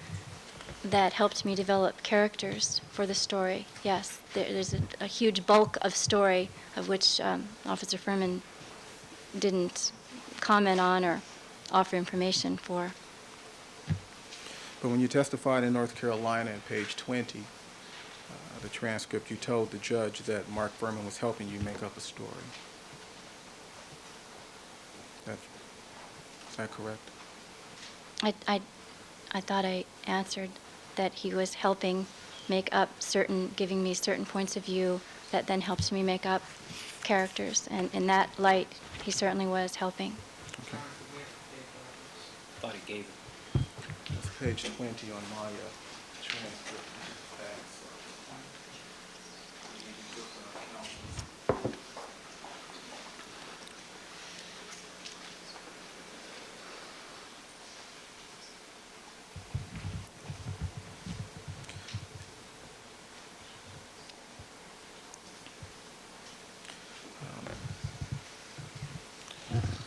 that helped me develop characters for the story. Yes, there's a huge bulk of story of which Officer Ferman didn't comment on or offer information for. But when you testified in North Carolina at page 20, the transcript, you told the judge that Mark Ferman was helping you make up a story. Is that correct? I thought I answered that he was helping make up giving me certain points of view that then helped me make up characters. And in that light, he certainly was helping. Okay. Thought he gave it. That's page 20 on my transcript.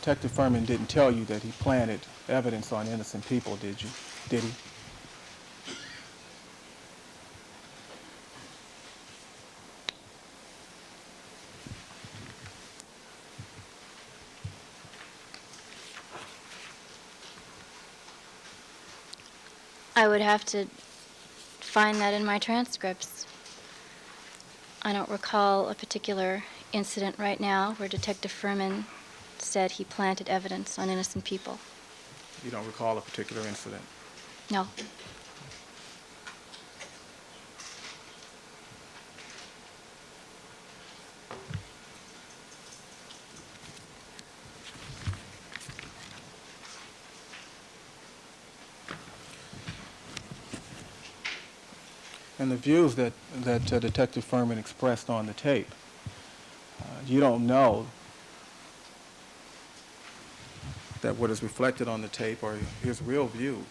Detective Ferman didn't tell you that he planted evidence on innocent people, did you? Did he? I would have to find that in my transcripts. I don't recall a particular incident right now where Detective Ferman said he planted evidence on innocent people. You don't recall a particular incident? No. And the views that Detective Ferman expressed on the tape, you don't know that what is reflected on the tape are his real views,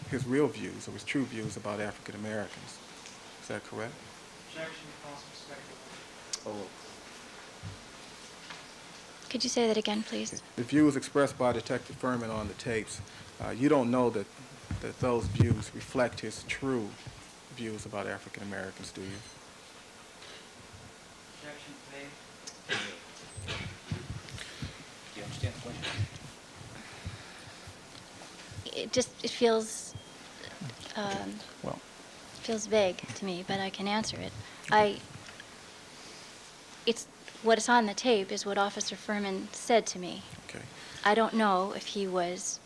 or his true views about African Americans. Is that correct? Objection, cross-perspective. Oh. Could you say that again, please? The views expressed by Detective Ferman on the tapes, you don't know that those views reflect his true views about African Americans, do you? Objection made. Do you understand the question? It feels Well, feels vague to me, but I can answer it. It's what's on the tape is what Officer Ferman said to me. okay. I don't know if he was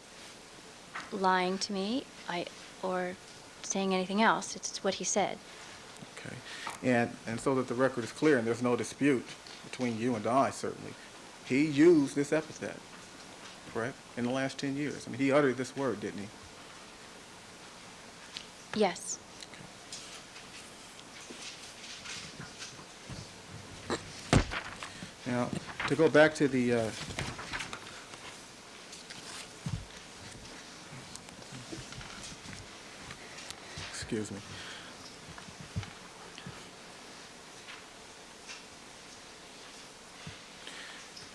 lying to me, or saying anything else. It's what he said. Okay. And so that the record is clear and there's no dispute between you and I, certainly, he used this epithet, correct, in the last 10 years. I mean, he uttered this word, didn't he? Yes. Now, to go back to the excuse me.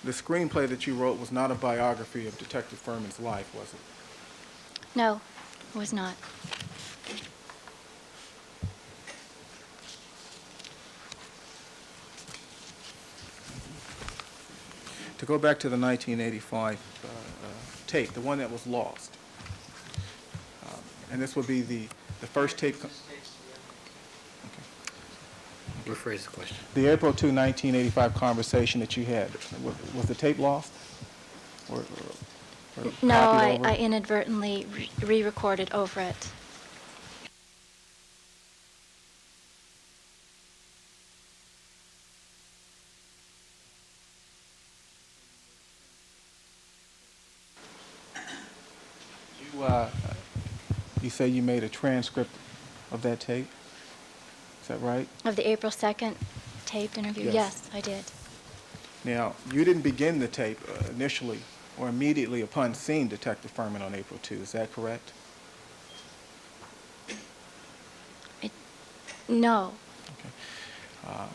The screenplay that you wrote was not a biography of Detective Ferman's life, was it? No, it was not. To go back to the 1985 tape, the one that was lost, and this would be the first tape. Rephrase the question. The April 2, 1985 conversation that you had, was the tape lost? Or No, copied over? I inadvertently re-recorded over it. You say you made a transcript of that tape? Is that right? Of the April 2nd taped interview? Yes. Yes, I did. Now, you didn't begin the tape initially or immediately upon seeing Detective Ferman on April 2, is that correct? No. Okay.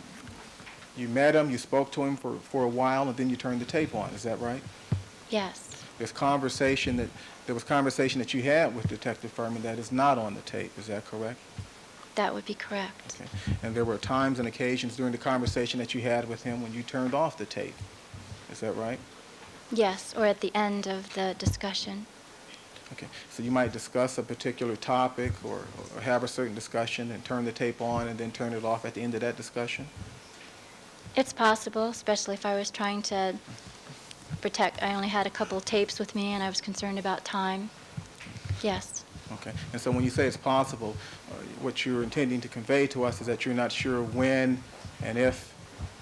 You met him, you spoke to him for a while, and then you turned the tape on, is that right? Yes. There was conversation that you had with Detective Ferman that is not on the tape, is that correct? That would be correct. Okay. And there were times and occasions during the conversation that you had with him when you turned off the tape, is that right? Yes, or at the end of the discussion. Okay, so you might discuss a particular topic or have a certain discussion and turn the tape on and then turn it off at the end of that discussion? It's possible, especially if I was trying to protect. I only had a couple tapes with me and I was concerned about time. Yes. Okay, and so when you say it's possible, what you're intending to convey to us is that you're not sure when and if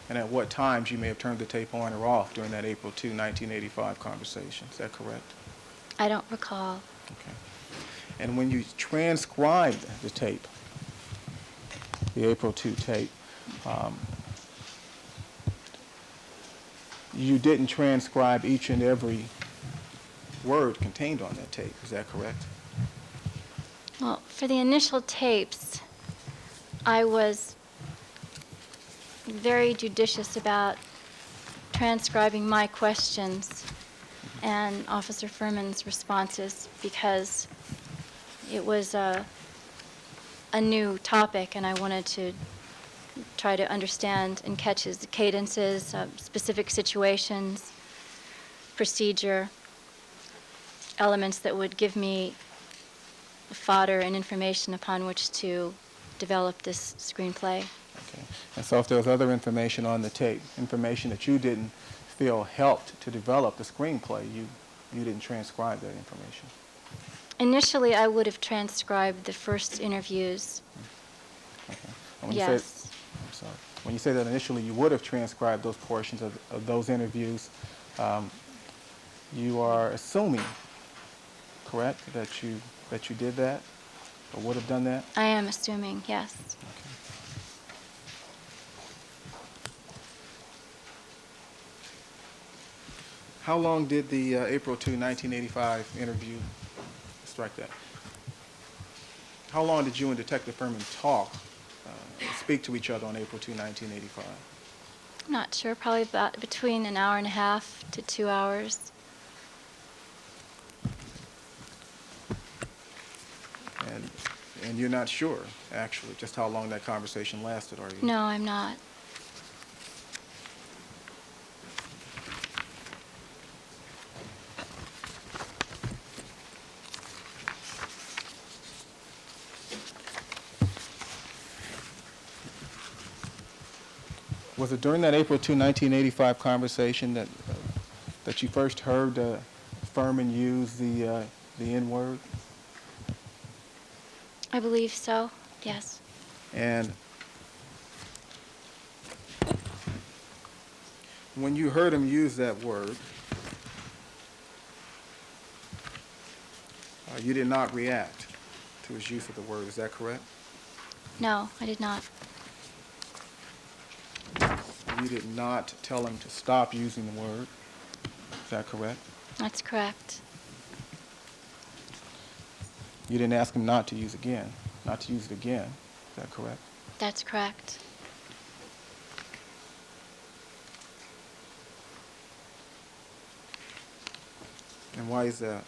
and at what times you may have turned the tape on or off during that April 2, 1985 conversation. Is that correct? I don't recall. Okay. And when you transcribed the tape, the April 2 tape, you didn't transcribe each and every word contained on that tape. Is that correct? Well, for the initial tapes, I was very judicious about transcribing my questions and Officer Ferman's responses because it was a new topic, and I wanted to try to understand and catch his cadences, specific situations, procedure, elements that would give me fodder and information upon which to develop this screenplay. Okay. And so if there was other information on the tape, information that you didn't feel helped to develop the screenplay, you didn't transcribe that information? Initially, I would have transcribed the first interviews. Okay. And when Yes. I'm sorry. When you say that initially you would have transcribed those portions of those interviews, you are assuming, correct, that you did that or would have done that? I am assuming, yes. Okay. How long did the April 2, 1985 interview strike that? How long did you and Detective Ferman talk, speak to each other on April 2, 1985? I'm not sure, probably about between an hour and a half to 2 hours. And you're not sure, actually, just how long that conversation lasted, are you? No, I'm not. Was it during that April 2, 1985 conversation that you first heard Ferman use the N-word? I believe so, yes. And when you heard him use that word, you did not react to his use of the word, is that correct? No, I did not. You did not tell him to stop using the word, is that correct? That's correct. You didn't ask him not to use it again, is that correct? That's correct. And why is that?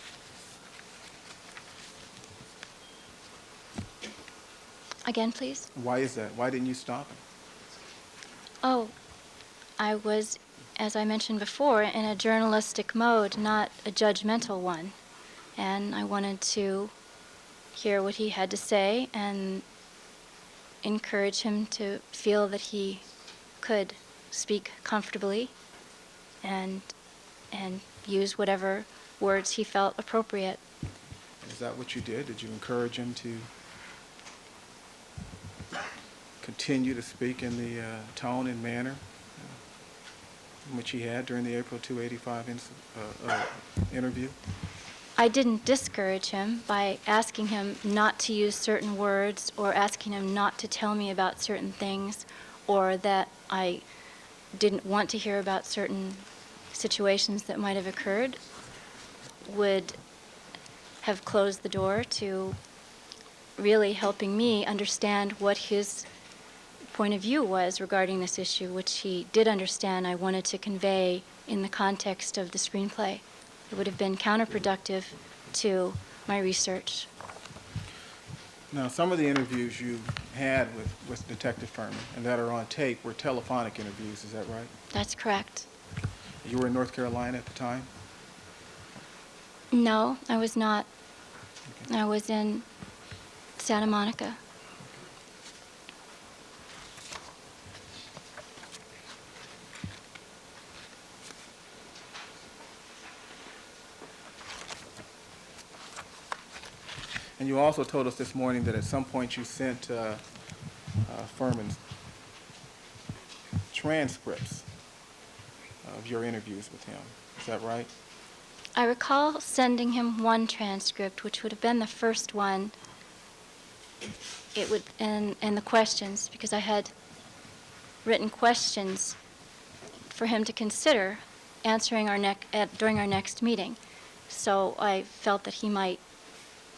Again, please? Why is that? Why didn't you stop him? Oh, I was, as I mentioned before, in a journalistic mode, not a judgmental one. And I wanted to hear what he had to say and encourage him to feel that he could speak comfortably and use whatever words he felt appropriate. Is that what you did? Did you encourage him to continue to speak in the tone and manner in which he had during the April 2, 1985 interview? I didn't discourage him by asking him not to use certain words or asking him not to tell me about certain things or that I didn't want to hear about certain situations that might have occurred. Would have closed the door to really helping me understand what his point of view was regarding this issue, which he did understand I wanted to convey in the context of the screenplay. It would have been counterproductive to my research. Now, some of the interviews you had with Detective Ferman and that are on tape were telephonic interviews, is that right? That's correct. You were in North Carolina at the time? No, I was not. Okay. I was in Santa Monica. And you also told us this morning that at some point you sent Ferman's transcripts of your interviews with him. Is that right? I recall sending him one transcript, which would have been the first one. It would, and the questions, because I had written questions for him to consider answering during our next meeting. So I felt that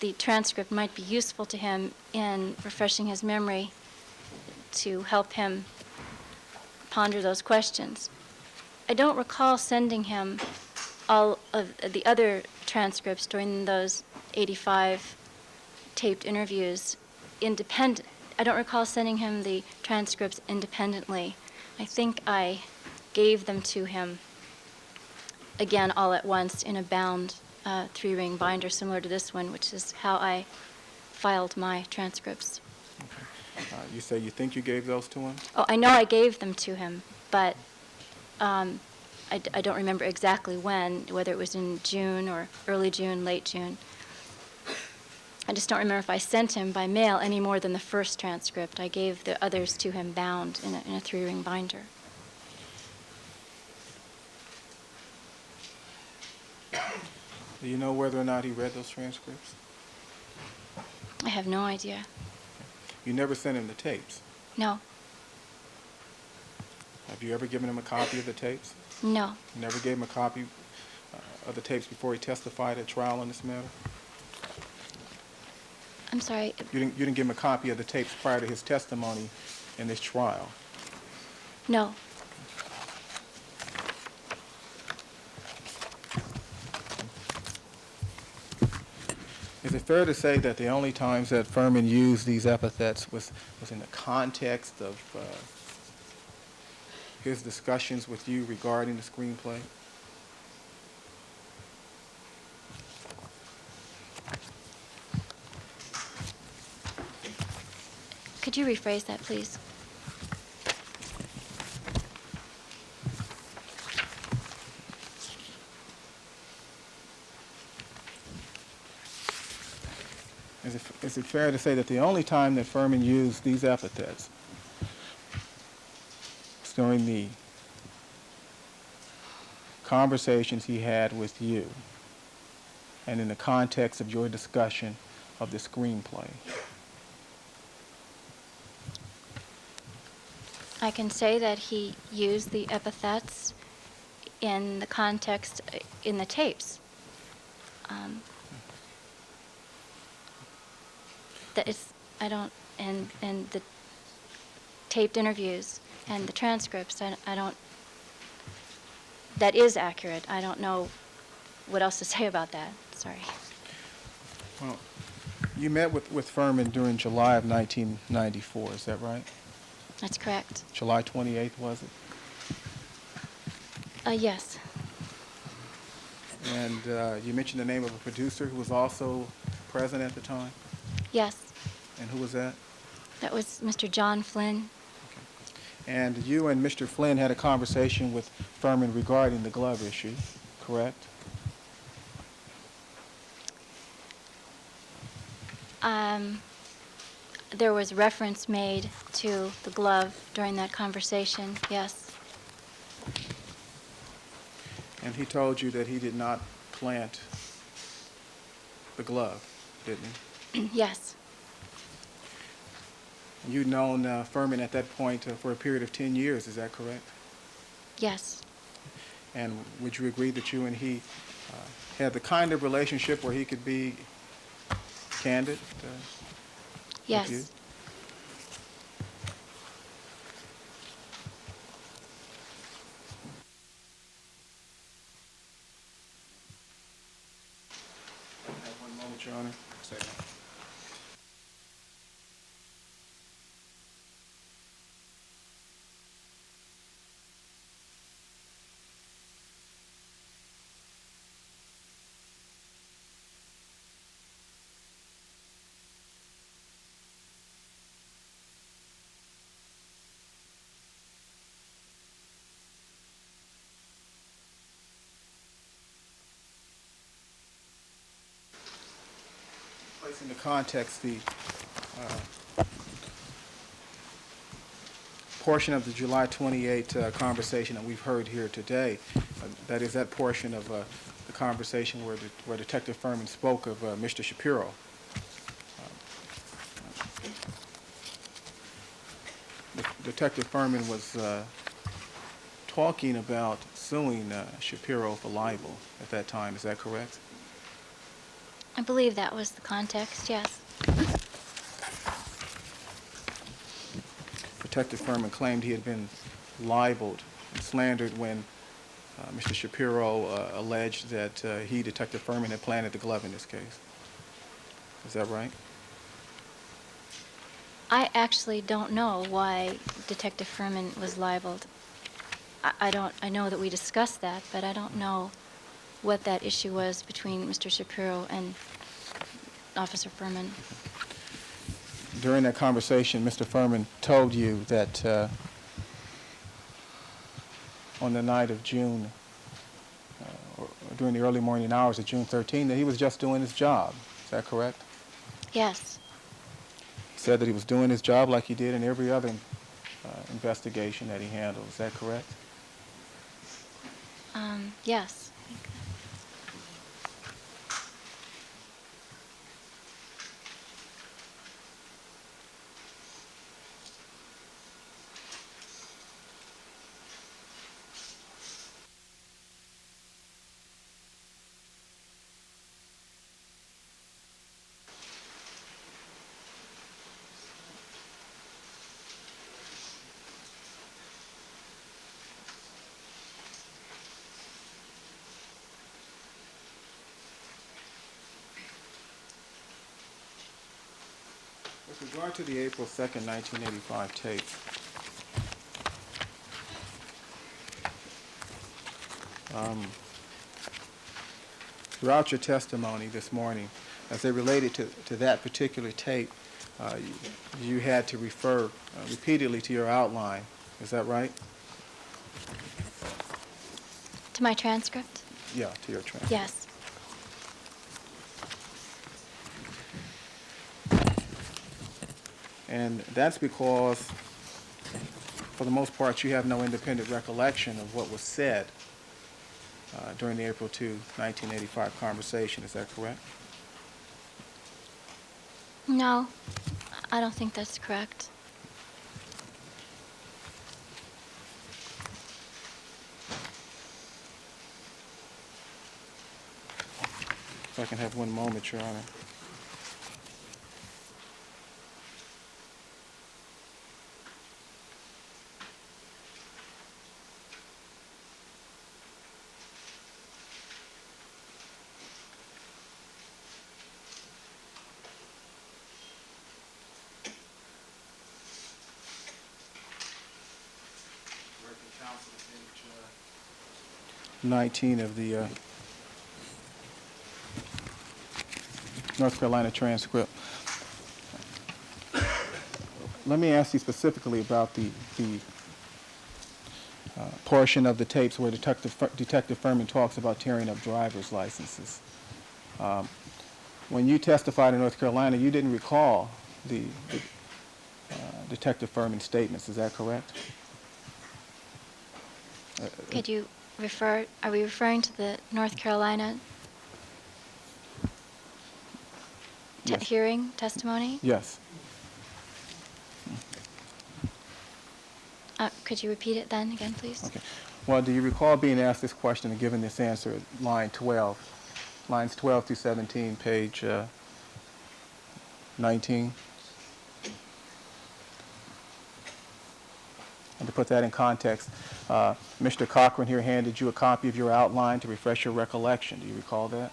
the transcript might be useful to him in refreshing his memory to help him ponder those questions. I don't recall sending him all of the other transcripts during those 85 taped interviews independent. I don't recall sending him the transcripts independently. I think I gave them to him again all at once in a bound 3-ring binder similar to this one, which is how I filed my transcripts. You say you think you gave those to him? Oh, I know I gave them to him, but I don't remember exactly when, whether it was in June or early June, late June. I just don't remember if I sent him by mail any more than the first transcript. I gave the others to him bound in a 3-ring binder. Do you know whether or not he read those transcripts? I have no idea. You never sent him the tapes. No. Have you ever given him a copy of the tapes? No. You never gave him a copy of the tapes before he testified at trial on this matter? I'm sorry. You didn't give him a copy of the tapes prior to his testimony in this trial? No. Is it fair to say that the only times that Ferman used these epithets was in the context of his discussions with you regarding the screenplay? Could you rephrase that, please? Is it fair to say that the only time that Ferman used these epithets was during the conversations he had with you and in the context of your discussion of the screenplay? I can say that he used the epithets in the context, in the tapes. That it's, I don't, and the taped interviews and the transcripts, I don't, that is accurate. I don't know what else to say about that. Sorry. Well, you met with Ferman during July of 1994, is that right? That's correct. July 28th, was it? Yes. And you mentioned the name of a producer who was also present at the time? Yes. And who was that? That was Mr. John Flynn. Okay. And you and Mr. Flynn had a conversation with Ferman regarding the glove issue, correct? There was reference made to the glove during that conversation, yes. And he told you that he did not plant the glove, didn't he? Yes. You'd known Ferman at that point for a period of 10 years, is that correct? Yes. And would you agree that you and he had the kind of relationship where he could be candid Yes. with you? One moment, Your Honor. Place into context the portion of the July 28 conversation that we've heard here today. That is that portion of the conversation where Detective Ferman spoke of Mr. Shapiro. Detective Ferman was talking about suing Shapiro for libel at that time. Is that correct? I believe that was the context, yes. Detective Ferman claimed he had been libeled and slandered when Mr. Shapiro alleged that he, Detective Ferman, had planted the glove in this case. Is that right? I actually don't know why Detective Ferman was libeled. I know that we discussed that, but I don't know what that issue was between Mr. Shapiro and Officer Ferman. During that conversation, Mr. Ferman told you that on the night of June, or during the early morning hours of June 13, that he was just doing his job. Is that correct? Yes. He said that he was doing his job like he did in every other investigation that he handled. Is that correct? Yes. With regard to the April 2nd, 1985 tape, throughout your testimony this morning, as they related to that particular tape, you had to refer repeatedly to your outline. Is that right? To my transcript? Yeah, to your transcript. Yes. And that's because, for the most part, you have no independent recollection of what was said during the April 2, 1985 conversation. Is that correct? No, I don't think that's correct. If I can have one moment, Your Honor. Counsel, page 19 of the North Carolina transcript. Let me ask you specifically about the portion of the tapes where Detective Ferman talks about tearing up driver's licenses. When you testified in North Carolina, you didn't recall the Detective Ferman's statements. Is that correct? Could you refer, are we referring to the North Carolina Yes. hearing testimony? Yes. Could you repeat it then again, please? Okay. Well, do you recall being asked this question and given this answer at lines 12 through 17, page 19? And to put that in context, Mr. Cochran here handed you a copy of your outline to refresh your recollection. Do you recall that?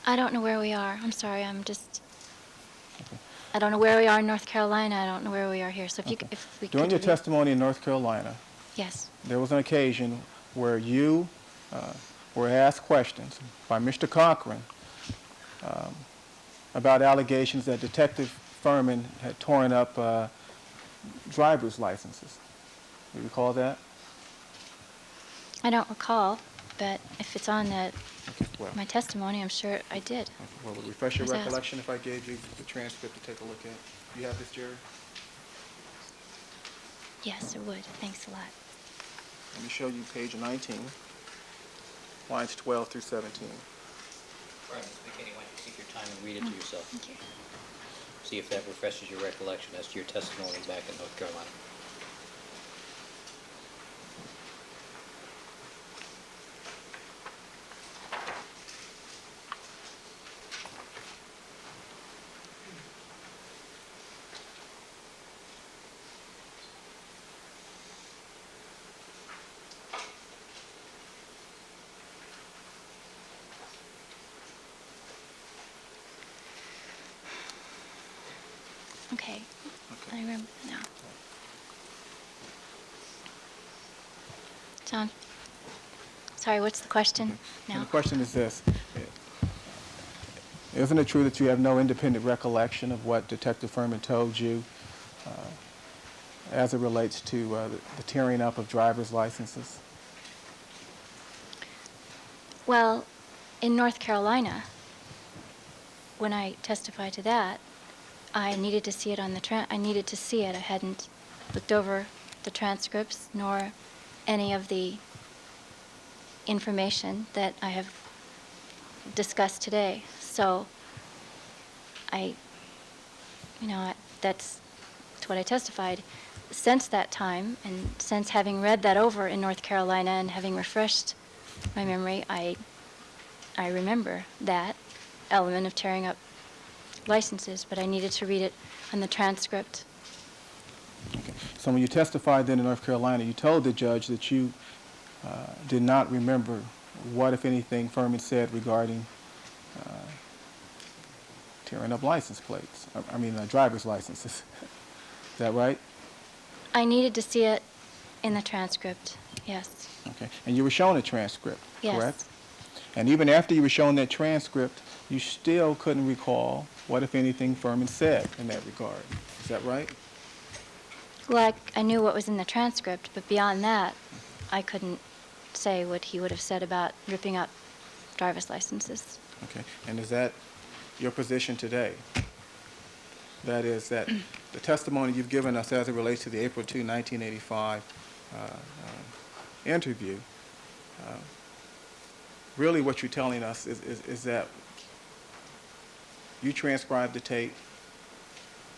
I don't know where we are. I'm sorry, I don't know where we are in North Carolina. I don't know where we are here. So if you, if we could. During your testimony in North Carolina, Yes. there was an occasion where you were asked questions by Mr. Cochran about allegations that Detective Ferman had torn up driver's licenses. Do you recall that? I don't recall, but if it's on Well, my testimony, I'm sure I did. well, would it refresh your Was asked. recollection if I gave you the transcript to take a look at? Do you have this, Jerry? Yes, it would. Thanks a lot. Let me show you page 19, lines 12 through 17. Right, Ms. McKinney, why don't you take your time and read it to yourself? Thank you. See if that refreshes your recollection as to your testimony back in North Carolina. Okay, I remember now. John? Sorry, what's the question And now? the question is this. Isn't it true that you have no independent recollection of what Detective Ferman told you as it relates to the tearing up of driver's licenses? Well, in North Carolina, when I testified to that, I needed to see it on the I needed to see it. I hadn't looked over the transcripts nor any of the information that I have discussed today. So that's what I testified. Since that time, and since having read that over in North Carolina and having refreshed my memory, I remember that element of tearing up licenses, but I needed to read it on the transcript. Okay. So when you testified then in North Carolina, you told the judge that you did not remember what, if anything, Ferman said regarding tearing up license plates. Driver's licenses. Is that right? I needed to see it in the transcript, yes. Okay. And you were shown a transcript, Yes. correct? And even after you were shown that transcript, you still couldn't recall what, if anything, Ferman said in that regard. Is that right? Well, I knew what was in the transcript, but beyond that, I couldn't say what he would have said about ripping up driver's licenses. Okay. And is that your position today? That is that the testimony you've given us as it relates to the April 2, 1985 interview, really what you're telling us is that you transcribed the tape,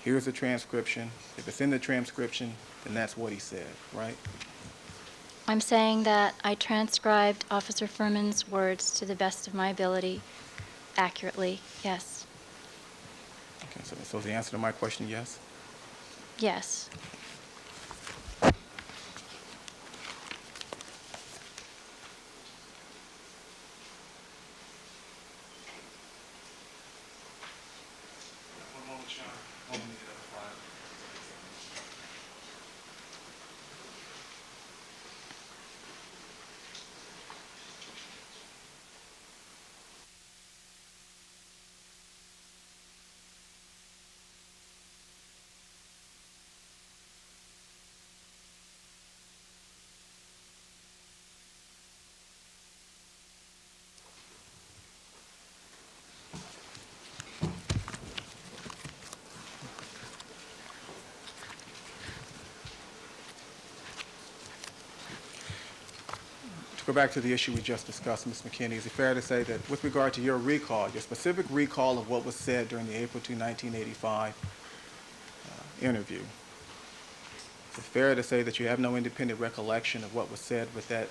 here's the transcription, if it's in the transcription, then that's what he said, right? I'm saying that I transcribed Officer Ferman's words to the best of my ability, accurately, yes. Okay, so is the answer to my question yes? Yes. To go back to the issue we just discussed, Ms. McKinney, is it fair to say that with regard to your recall, your specific recall of what was said during the April 2, 1985 interview, is it fair to say that you have no independent recollection of what was said, but that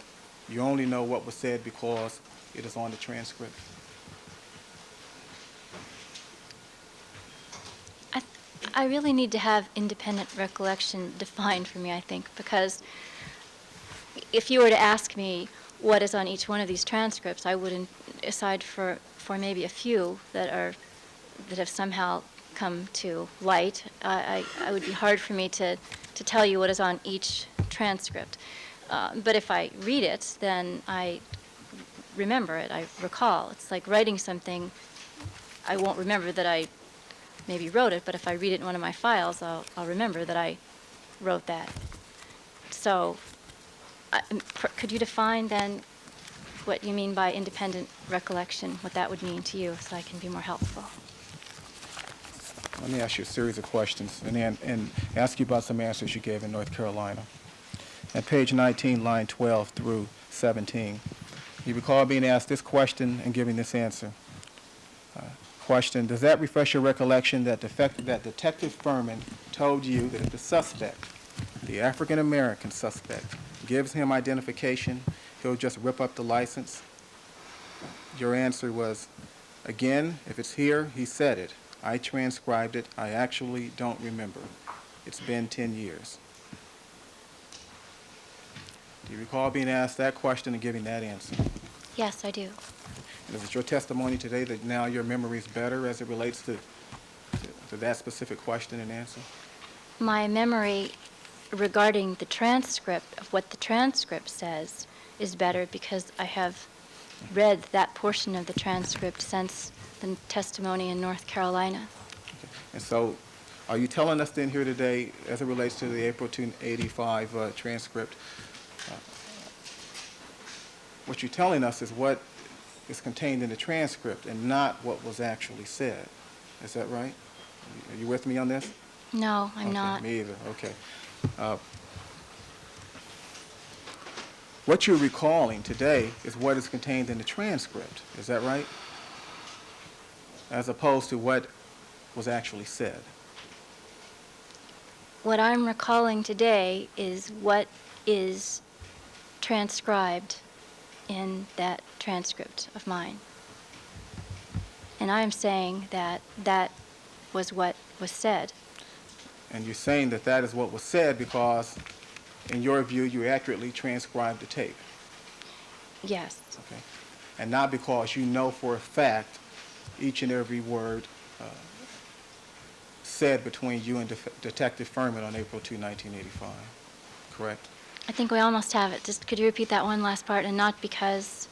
you only know what was said because it is on the transcript? I really need to have independent recollection defined for me, I think, because if you were to ask me what is on each one of these transcripts, I wouldn't, aside for maybe a few that have somehow come to light, I would be hard for me to tell you what is on each transcript. But if I read it, then I remember it, I recall. It's like writing something. I won't remember that I maybe wrote it, but if I read it in one of my files, I'll remember that I wrote that. So could you define then what you mean by independent recollection, what that would mean to you, so I can be more helpful? Let me ask you a series of questions and ask you about some answers you gave in North Carolina. At page 19, line 12 through 17, you recall being asked this question and giving this answer. Question, does that refresh your recollection that Detective Ferman told you that if the suspect, the African-American suspect, gives him identification, he'll just rip up the license? Your answer was, again, if it's here, he said it. I transcribed it. I actually don't remember. It's been 10 years. Do you recall being asked that question and giving that answer? Yes, I do. And is it your testimony today that now your memory is better as it relates to that specific question and answer? My memory regarding the transcript of what the transcript says is better because I have read that portion of the transcript since the testimony in North Carolina. And so, are you telling us then here today, as it relates to the April 285 transcript, what you're telling us is what is contained in the transcript and not what was actually said? Is that right? Are you with me on this? No, I'm Okay, not. me either. Okay. What you're recalling today is what is contained in the transcript. Is that right? As opposed to what was actually said. What I'm recalling today is what is transcribed in that transcript of mine. And I'm saying that that was what was said. And you're saying that that is what was said because, in your view, you accurately transcribed the tape. Yes. Okay. And not because you know for a fact each and every word said between you and Detective Ferman on April 2, 1985. Correct? I think we almost have it. Just could you repeat that one last part? And not because.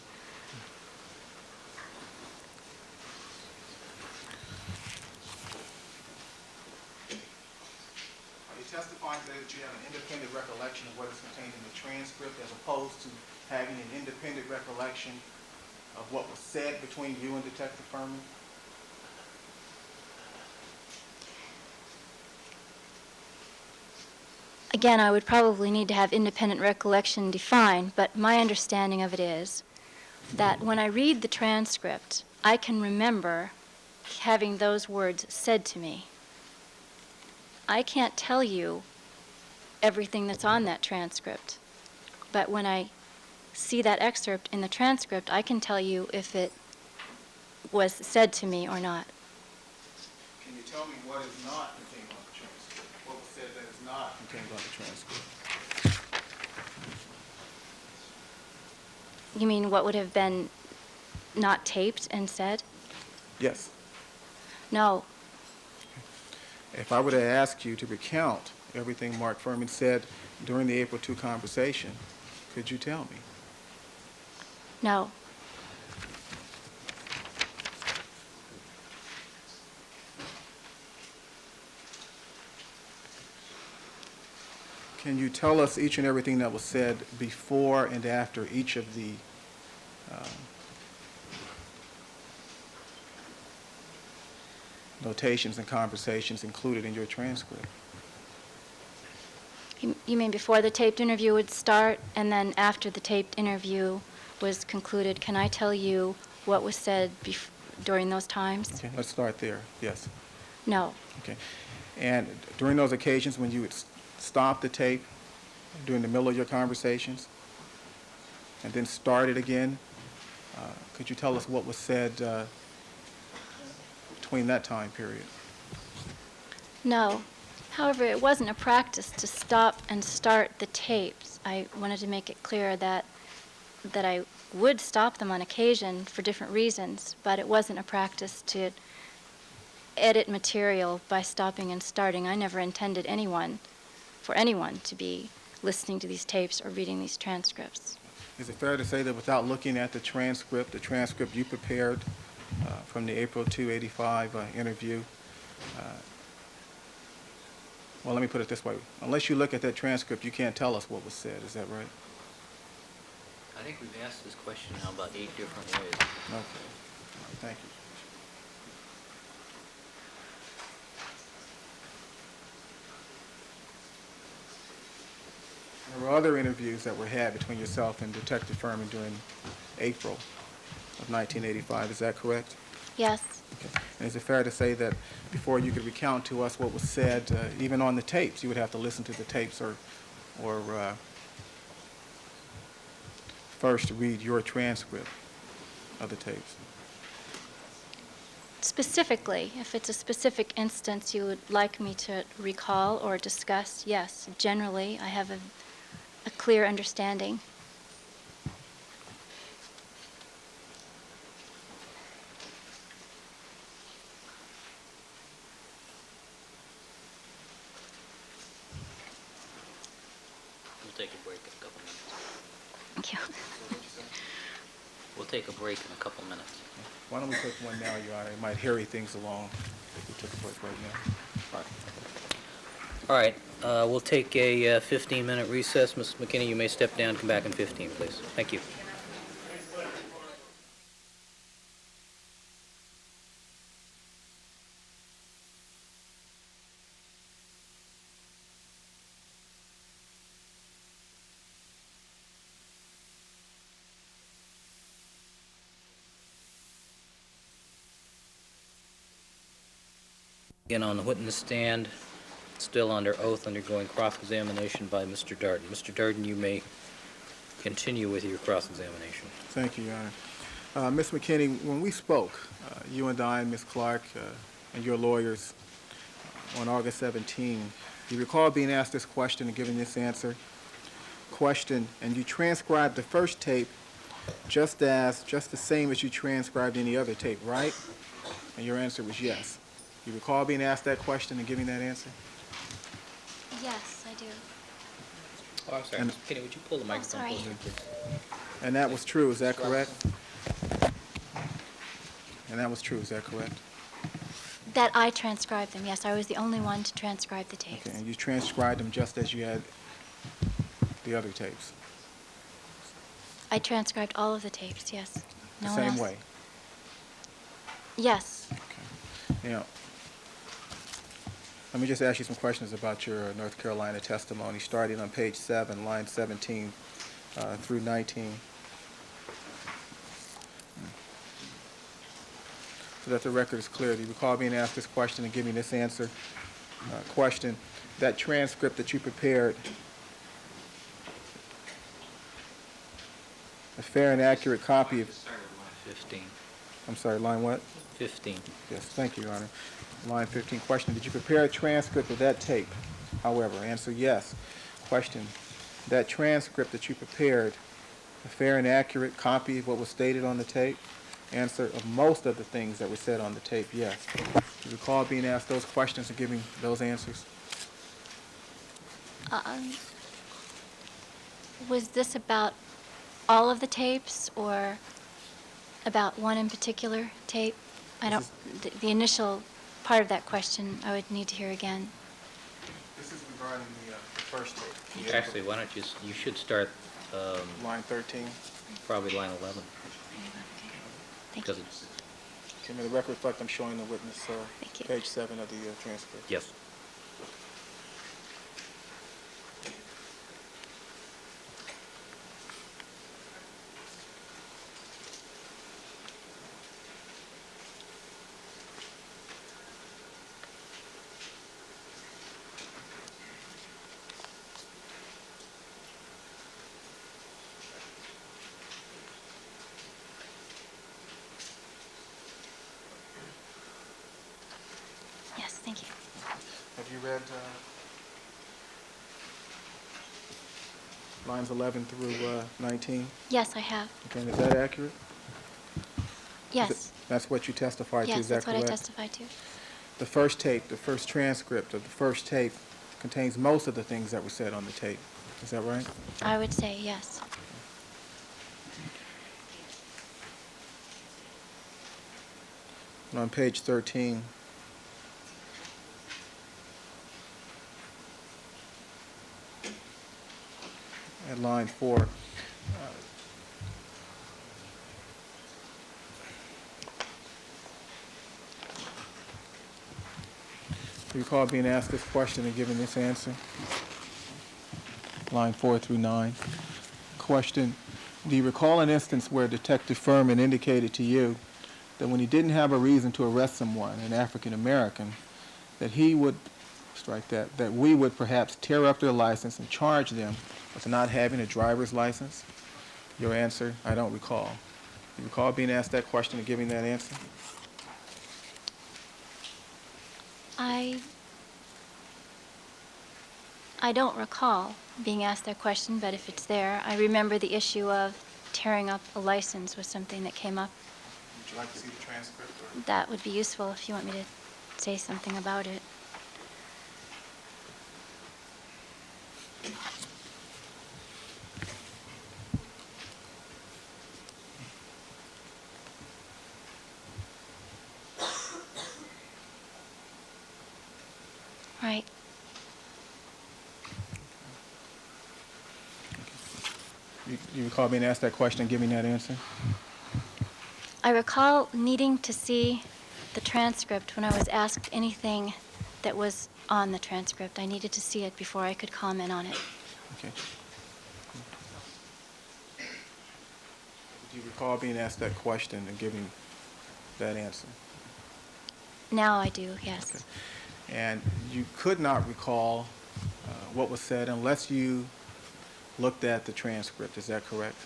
Are you testifying today that you have an independent recollection of what is contained in the transcript as opposed to having an independent recollection of what was said between you and Detective Ferman? Again, I would probably need to have independent recollection defined, but my understanding of it is that when I read the transcript, I can remember having those words said to me. I can't tell you everything that's on that transcript, but when I see that excerpt in the transcript, I can tell you if it was said to me or not. Can you tell me what is not contained on the transcript? What was said that is not contained on the transcript? You mean what would have been not taped and said? Yes. No. If I were to ask you to recount everything Mark Ferman said during the April 2 conversation, could you tell me? No. Can you tell us each and everything that was said before and after each of the notations and conversations included in your transcript? You mean before the taped interview would start and then after the taped interview was concluded? Can I tell you what was said during those times? Okay, let's start there. Yes. No. Okay. And during those occasions when you would stop the tape during the middle of your conversations and then start it again, could you tell us what was said between that time period? No. However, it wasn't a practice to stop and start the tapes. I wanted to make it clear that I would stop them on occasion for different reasons, but it wasn't a practice to edit material by stopping and starting. I never intended for anyone to be listening to these tapes or reading these transcripts. Is it fair to say that without looking at the transcript you prepared from the April 2, 85 interview, well, let me put it this way. Unless you look at that transcript, you can't tell us what was said. Is that right? I think we've asked this question now about 8 different ways. Okay. All right, thank you. There were other interviews that were had between yourself and Detective Ferman during April of 1985. Is that correct? Yes. Okay. And is it fair to say that before you could recount to us what was said, even on the tapes, you would have to listen to the tapes or first read your transcript of the tapes? Specifically, if it's a specific instance you would like me to recall or discuss, yes. Generally, I have a clear understanding. take a break in a couple minutes. Thank you. We'll take a break in a couple minutes. Why don't we take one now, Your Honor? It might hurry things along if we took a break right now. All right, we'll take a 15-minute recess. Mrs. McKinney, you may step down and come back in 15, please. Thank you. Again, on the witness stand, still under oath, undergoing cross-examination by Mr. Darden. Mr. Darden, you may continue with your cross-examination. Thank you, Your Honor. Ms. McKinney, when we spoke, you and I, Ms. Clark, and your lawyers, on August 17, you recall being asked this question and giving this answer? Question, and you transcribed the first tape just the same as you transcribed any other tape, right? And your answer was yes. You recall being asked that question and giving that answer? Yes, I do. Oh, I'm sorry. Ms. McKinney, would you pull the microphone sorry. closer, please? And that was true, is that correct? And that was true, is that correct? That I transcribed them, yes. I was the only one to transcribe the tapes. Okay, and you transcribed them just as you had the other tapes? I transcribed all of the tapes, yes. The No one same else. way? Yes. Okay. Now, let me just ask you some questions about your North Carolina testimony, starting on page 7, line 17 through 19. So that the record is clear. Do you recall being asked this question and giving this answer? Question, that transcript that you prepared, a fair and accurate copy of... 15. I'm sorry, line what? 15. Yes, thank you, Your Honor. Line 15, question, did you prepare a transcript of that tape? However, answer yes. Question, that transcript that you prepared, a fair and accurate copy of what was stated on the tape? Answer, of most of the things that were said on the tape, yes. Do you recall being asked those questions and giving those answers? Was this about all of the tapes or about one in particular tape? I don't, the initial part of that question I would need to hear again. This is regarding the first tape. Actually, why don't you should start Line 13. probably line 11. Thank you. Because it's, Can the record reflect I'm showing the witness Thank you. page 7 of the transcript? yes. Yes, thank you. Have you read lines 11 through 19? Yes, I have. Okay, and is that accurate? Yes. That's what you testified to, Yes, is that that's what I correct? testified to. The first tape, the first transcript of the first tape contains most of the things that were said on the tape. Is that right? I would say yes. And on page 13, at line 4, do you recall being asked this question and giving this answer? Line 4 through 9. Question, do you recall an instance where Detective Ferman indicated to you that when he didn't have a reason to arrest someone, an African American, that he would, strike that we would perhaps tear up their license and charge them with not having a driver's license? Your answer, I don't recall. Do you recall being asked that question and giving that answer? I don't recall being asked that question, but if it's there, I remember the issue of tearing up a license was something that came up. Would you like to see the transcript? Or? That would be useful if you want me to say something about it. You recall being asked that question and giving that answer? I recall needing to see the transcript when I was asked anything that was on the transcript. I needed to see it before I could comment on it. Okay. Do you recall being asked that question and giving that answer? Now I do, yes. Okay. And you could not recall what was said unless you looked at the transcript. Is that correct?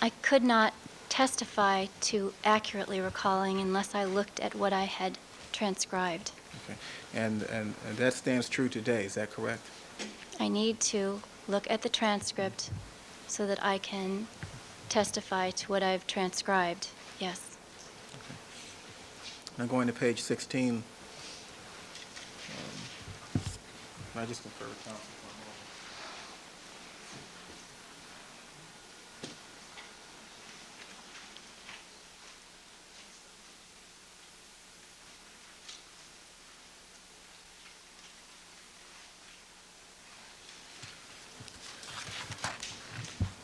I could not testify to accurately recalling unless I looked at what I had transcribed. Okay. And that stands true today. Is that correct? I need to look at the transcript so that I can testify to what I've transcribed, yes. Okay. Now going to page 16. I just confer with counsel for a moment.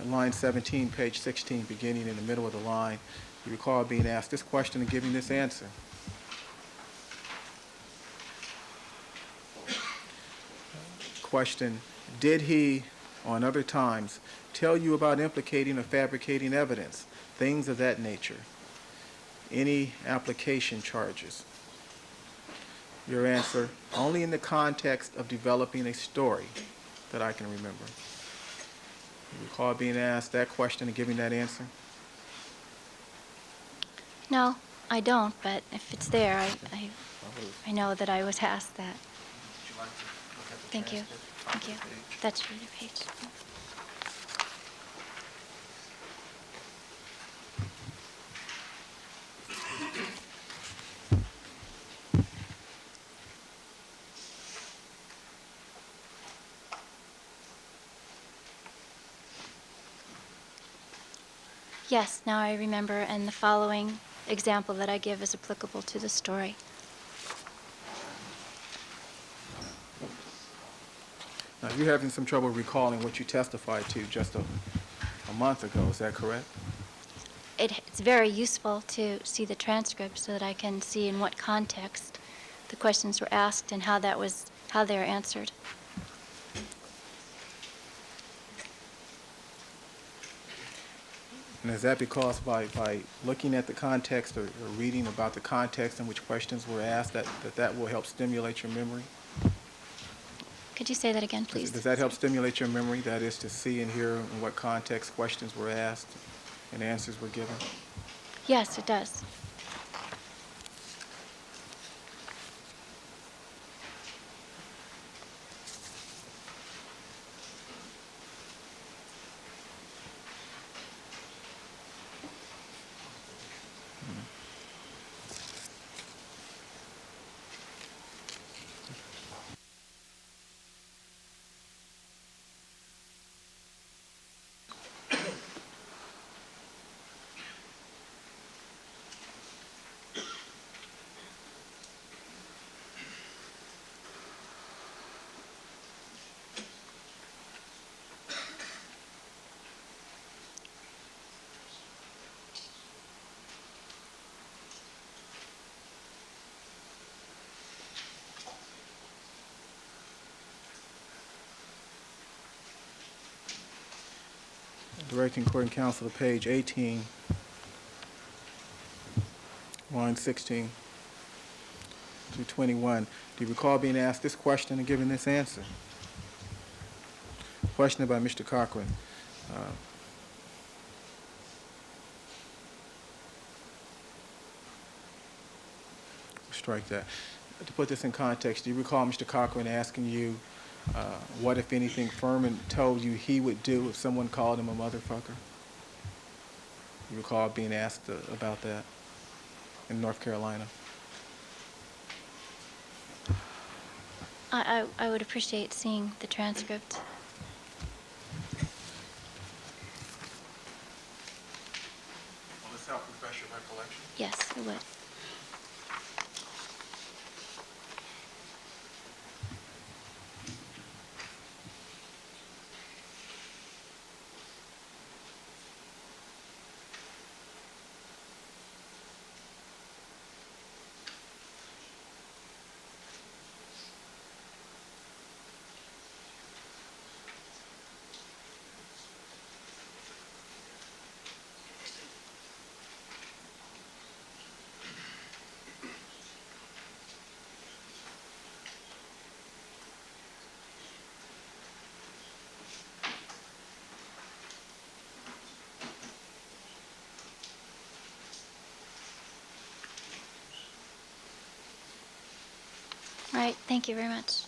At line 17, page 16, beginning in the middle of the line, you recall being asked this question and giving this answer. Question, did he, on other times, tell you about implicating or fabricating evidence, things of that nature? Any application charges? Your answer, only in the context of developing a story that I can remember. You recall being asked that question and giving that answer? No, I don't, but if it's there, I know that I was asked that. Would you like to look at the Thank you. transcript? Thank you. That's your page. Yes, now I remember, and the following example that I give is applicable to the story. Now, you're having some trouble recalling what you testified to just a month ago, is that correct? It's very useful to see the transcript so that I can see in what context the questions were asked and how they were answered. And is that because by looking at the context or reading about the context in which questions were asked, that will help stimulate your memory? Could you say that again, please? Does that help stimulate your memory? That is to see and hear in what context questions were asked and answers were given? Yes, it does. Directing Court and Counsel to page 18, line 16 through 21. Do you recall being asked this question and giving this answer? Question by Mr. Cochran. Strike that. To put this in context, do you recall Mr. Cochran asking you what, if anything, Ferman told you he would do if someone called him a motherfucker? You recall being asked about that in North Carolina? I would appreciate seeing the transcript. Will this help refresh your recollection? Yes, it would. All right, thank you very much.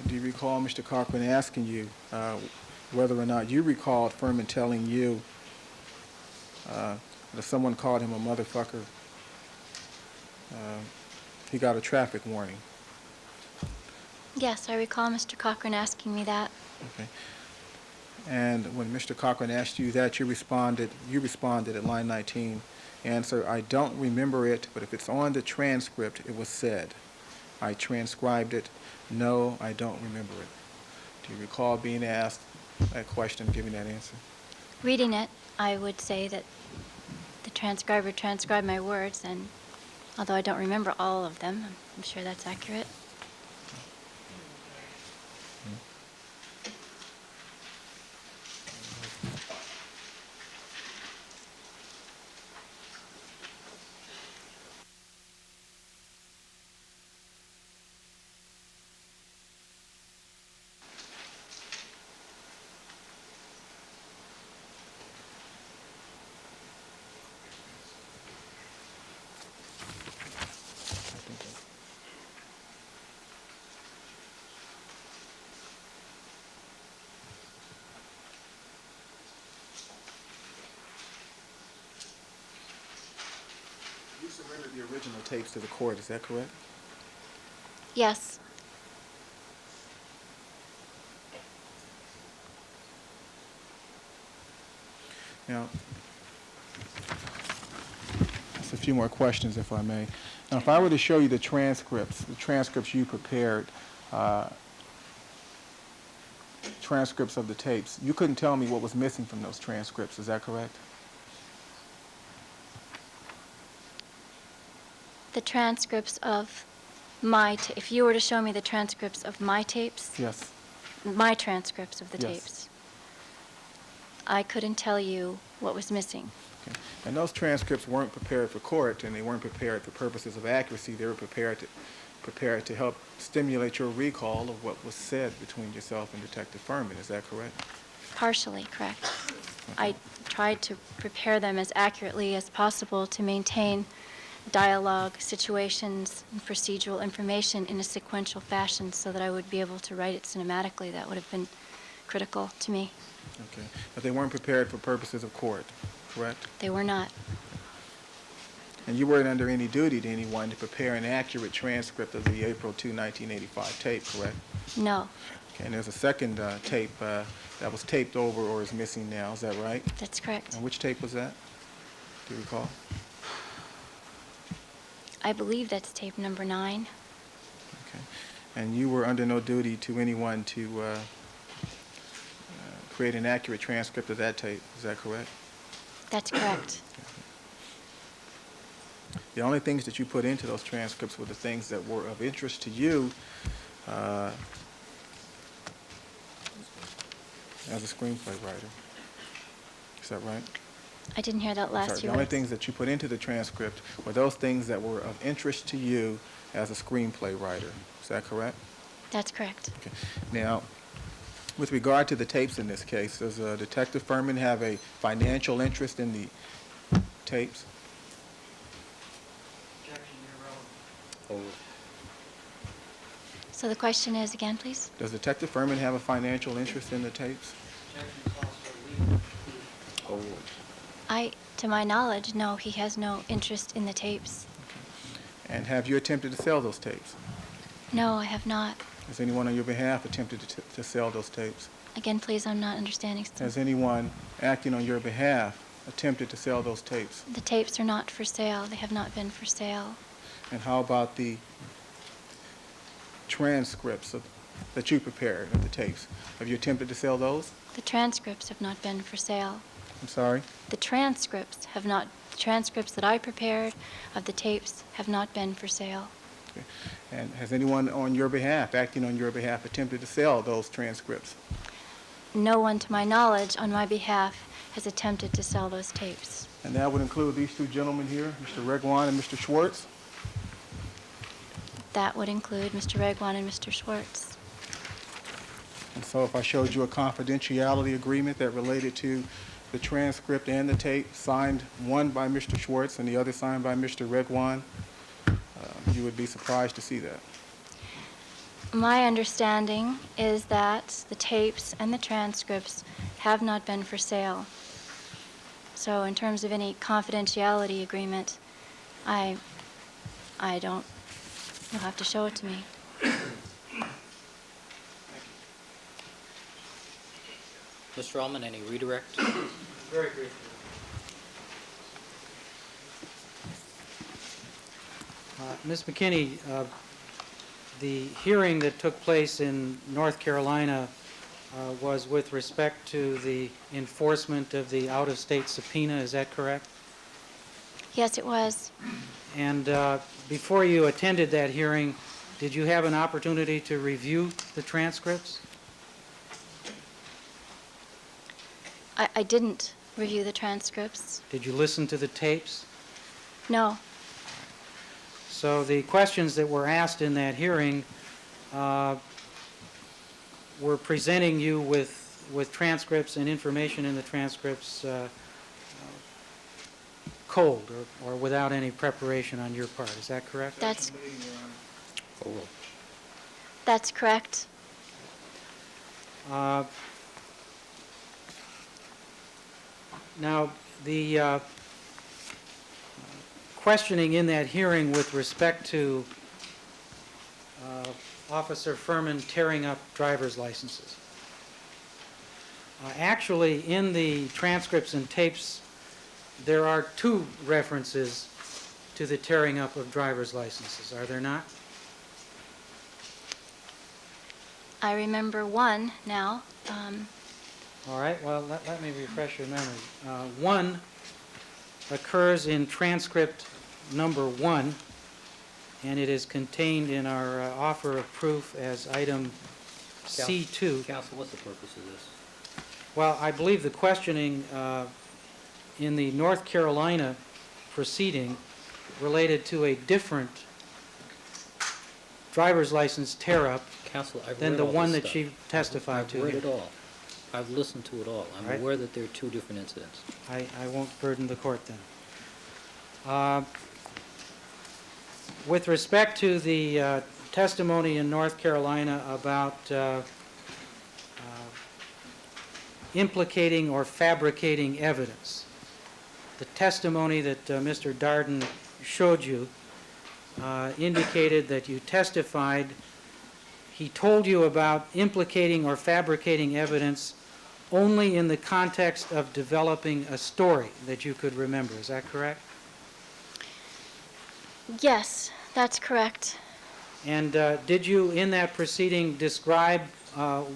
Do you recall Mr. Cochran asking you whether or not you recalled Ferman telling you that if someone called him a motherfucker, he got a traffic warning? Yes, I recall Mr. Cochran asking me that. Okay. And when Mr. Cochran asked you that, you responded at line 19, answer, I don't remember it, but if it's on the transcript, it was said. I transcribed it. No, I don't remember it. Do you recall being asked that question, giving that answer? Reading it, I would say that the transcriber transcribed my words, and although I don't remember all of them, I'm sure that's accurate. You surrendered the original tapes to the court, is that correct? Yes. Now, just a few more questions, if I may. Now, if I were to show you the transcripts you prepared, transcripts of the tapes, you couldn't tell me what was missing from those transcripts, is that correct? The transcripts of if you were to show me the transcripts of my tapes, Yes. my transcripts of the Yes. tapes, I couldn't tell you what was missing. Okay. And those transcripts weren't prepared for court, and they weren't prepared for purposes of accuracy. They were prepared to help stimulate your recall of what was said between yourself and Detective Ferman. Is that correct? Partially correct. Okay. I tried to prepare them as accurately as possible to maintain dialogue, situations, and procedural information in a sequential fashion so that I would be able to write it cinematically. That would have been critical to me. Okay. But they weren't prepared for purposes of court, correct? They were not. And you weren't under any duty to anyone to prepare an accurate transcript of the April 2, 1985 tape, correct? No, Okay. And there's a second tape that was taped over or is missing now. Is that right? that's correct. And which tape was that? Do you recall? I believe that's tape number 9. Okay. And you were under no duty to anyone to create an accurate transcript of that tape. Is that correct? That's correct. The only things that you put into those transcripts were the things that were of interest to you as a screenplay writer. Is that right? I didn't hear that last Sorry, the year. only things that you put into the transcript were those things that were of interest to you as a screenplay writer. Is that correct? That's correct. Okay. Now, with regard to the tapes in this case, does Detective Ferman have a financial interest in the tapes? Oh, So the question is again, please? Does Detective Ferman have a financial interest in the tapes? oh, To my knowledge, no, he has no interest in the tapes. And have you attempted to sell those tapes? No, I have not. Has anyone on your behalf attempted to sell those tapes? Again, please, I'm not understanding. Has anyone acting on your behalf attempted to sell those tapes? The tapes are not for sale. They have not been for sale. And how about the transcripts that you prepared of the tapes? Have you attempted to sell those? The transcripts have not been for sale. I'm sorry? The transcripts that I prepared of the tapes have not been for sale. Okay. And has anyone on your behalf, acting on your behalf, attempted to sell those transcripts? No one, to my knowledge, on my behalf, has attempted to sell those tapes. And that would include these two gentlemen here, Mr. Regwan and Mr. Schwartz. That would include Mr. Regwan and Mr. Schwartz. And so if I showed you a confidentiality agreement that related to the transcript and the tape, signed one by Mr. Schwartz and the other signed by Mr. Regwan, you would be surprised to see that. My understanding is that the tapes and the transcripts have not been for sale. So in terms of any confidentiality agreement, I don't, you'll have to show it to me. Mr. Uelmen, any redirect? Very briefly. Ms. McKinney, the hearing that took place in North Carolina was with respect to the enforcement of the out-of-state subpoena, is that correct? Yes, it was. And before you attended that hearing, did you have an opportunity to review the transcripts? I didn't review the transcripts. Did you listen to the tapes? No. So the questions that were asked in that hearing were presenting you with transcripts and information in the transcripts cold or without any preparation on your part. Is that correct? That's Oh. correct. Now, the questioning in that hearing with respect to Officer Ferman tearing up driver's licenses. Actually, in the transcripts and tapes, there are two references to the tearing up of driver's licenses, are there not? I remember one now. All right, well, let me refresh your memory. One occurs in transcript number 1, and it is contained in our offer of proof as item C2. Counsel, what's the purpose of this? Well, I believe the questioning in the North Carolina proceeding related to a different driver's license tear-up Counsel, I've than read the all one this that stuff. she testified to I've read here. it all. I've listened to it all. I'm Right. aware that there are two different incidents. I won't burden the court then. With respect to the testimony in North Carolina about implicating or fabricating evidence, the testimony that Mr. Darden showed you indicated that you testified, he told you about implicating or fabricating evidence only in the context of developing a story that you could remember. Is that correct? Yes, that's correct. And did you, in that proceeding, describe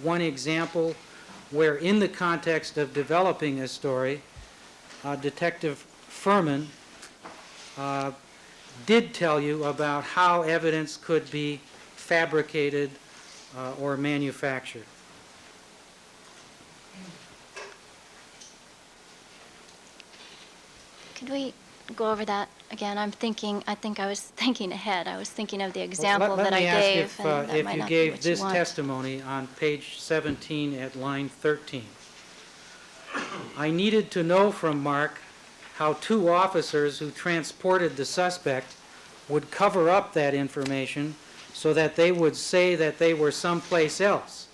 one example where, in the context of developing a story, Detective Ferman did tell you about how evidence could be fabricated or manufactured? Could we go over that again? I think I was thinking ahead. I was thinking of the example that I gave, and that Let me might ask not if you be gave what you this want. testimony on page 17 at line 13. I needed to know from Mark how two officers who transported the suspect would cover up that information so that they would say that they were someplace else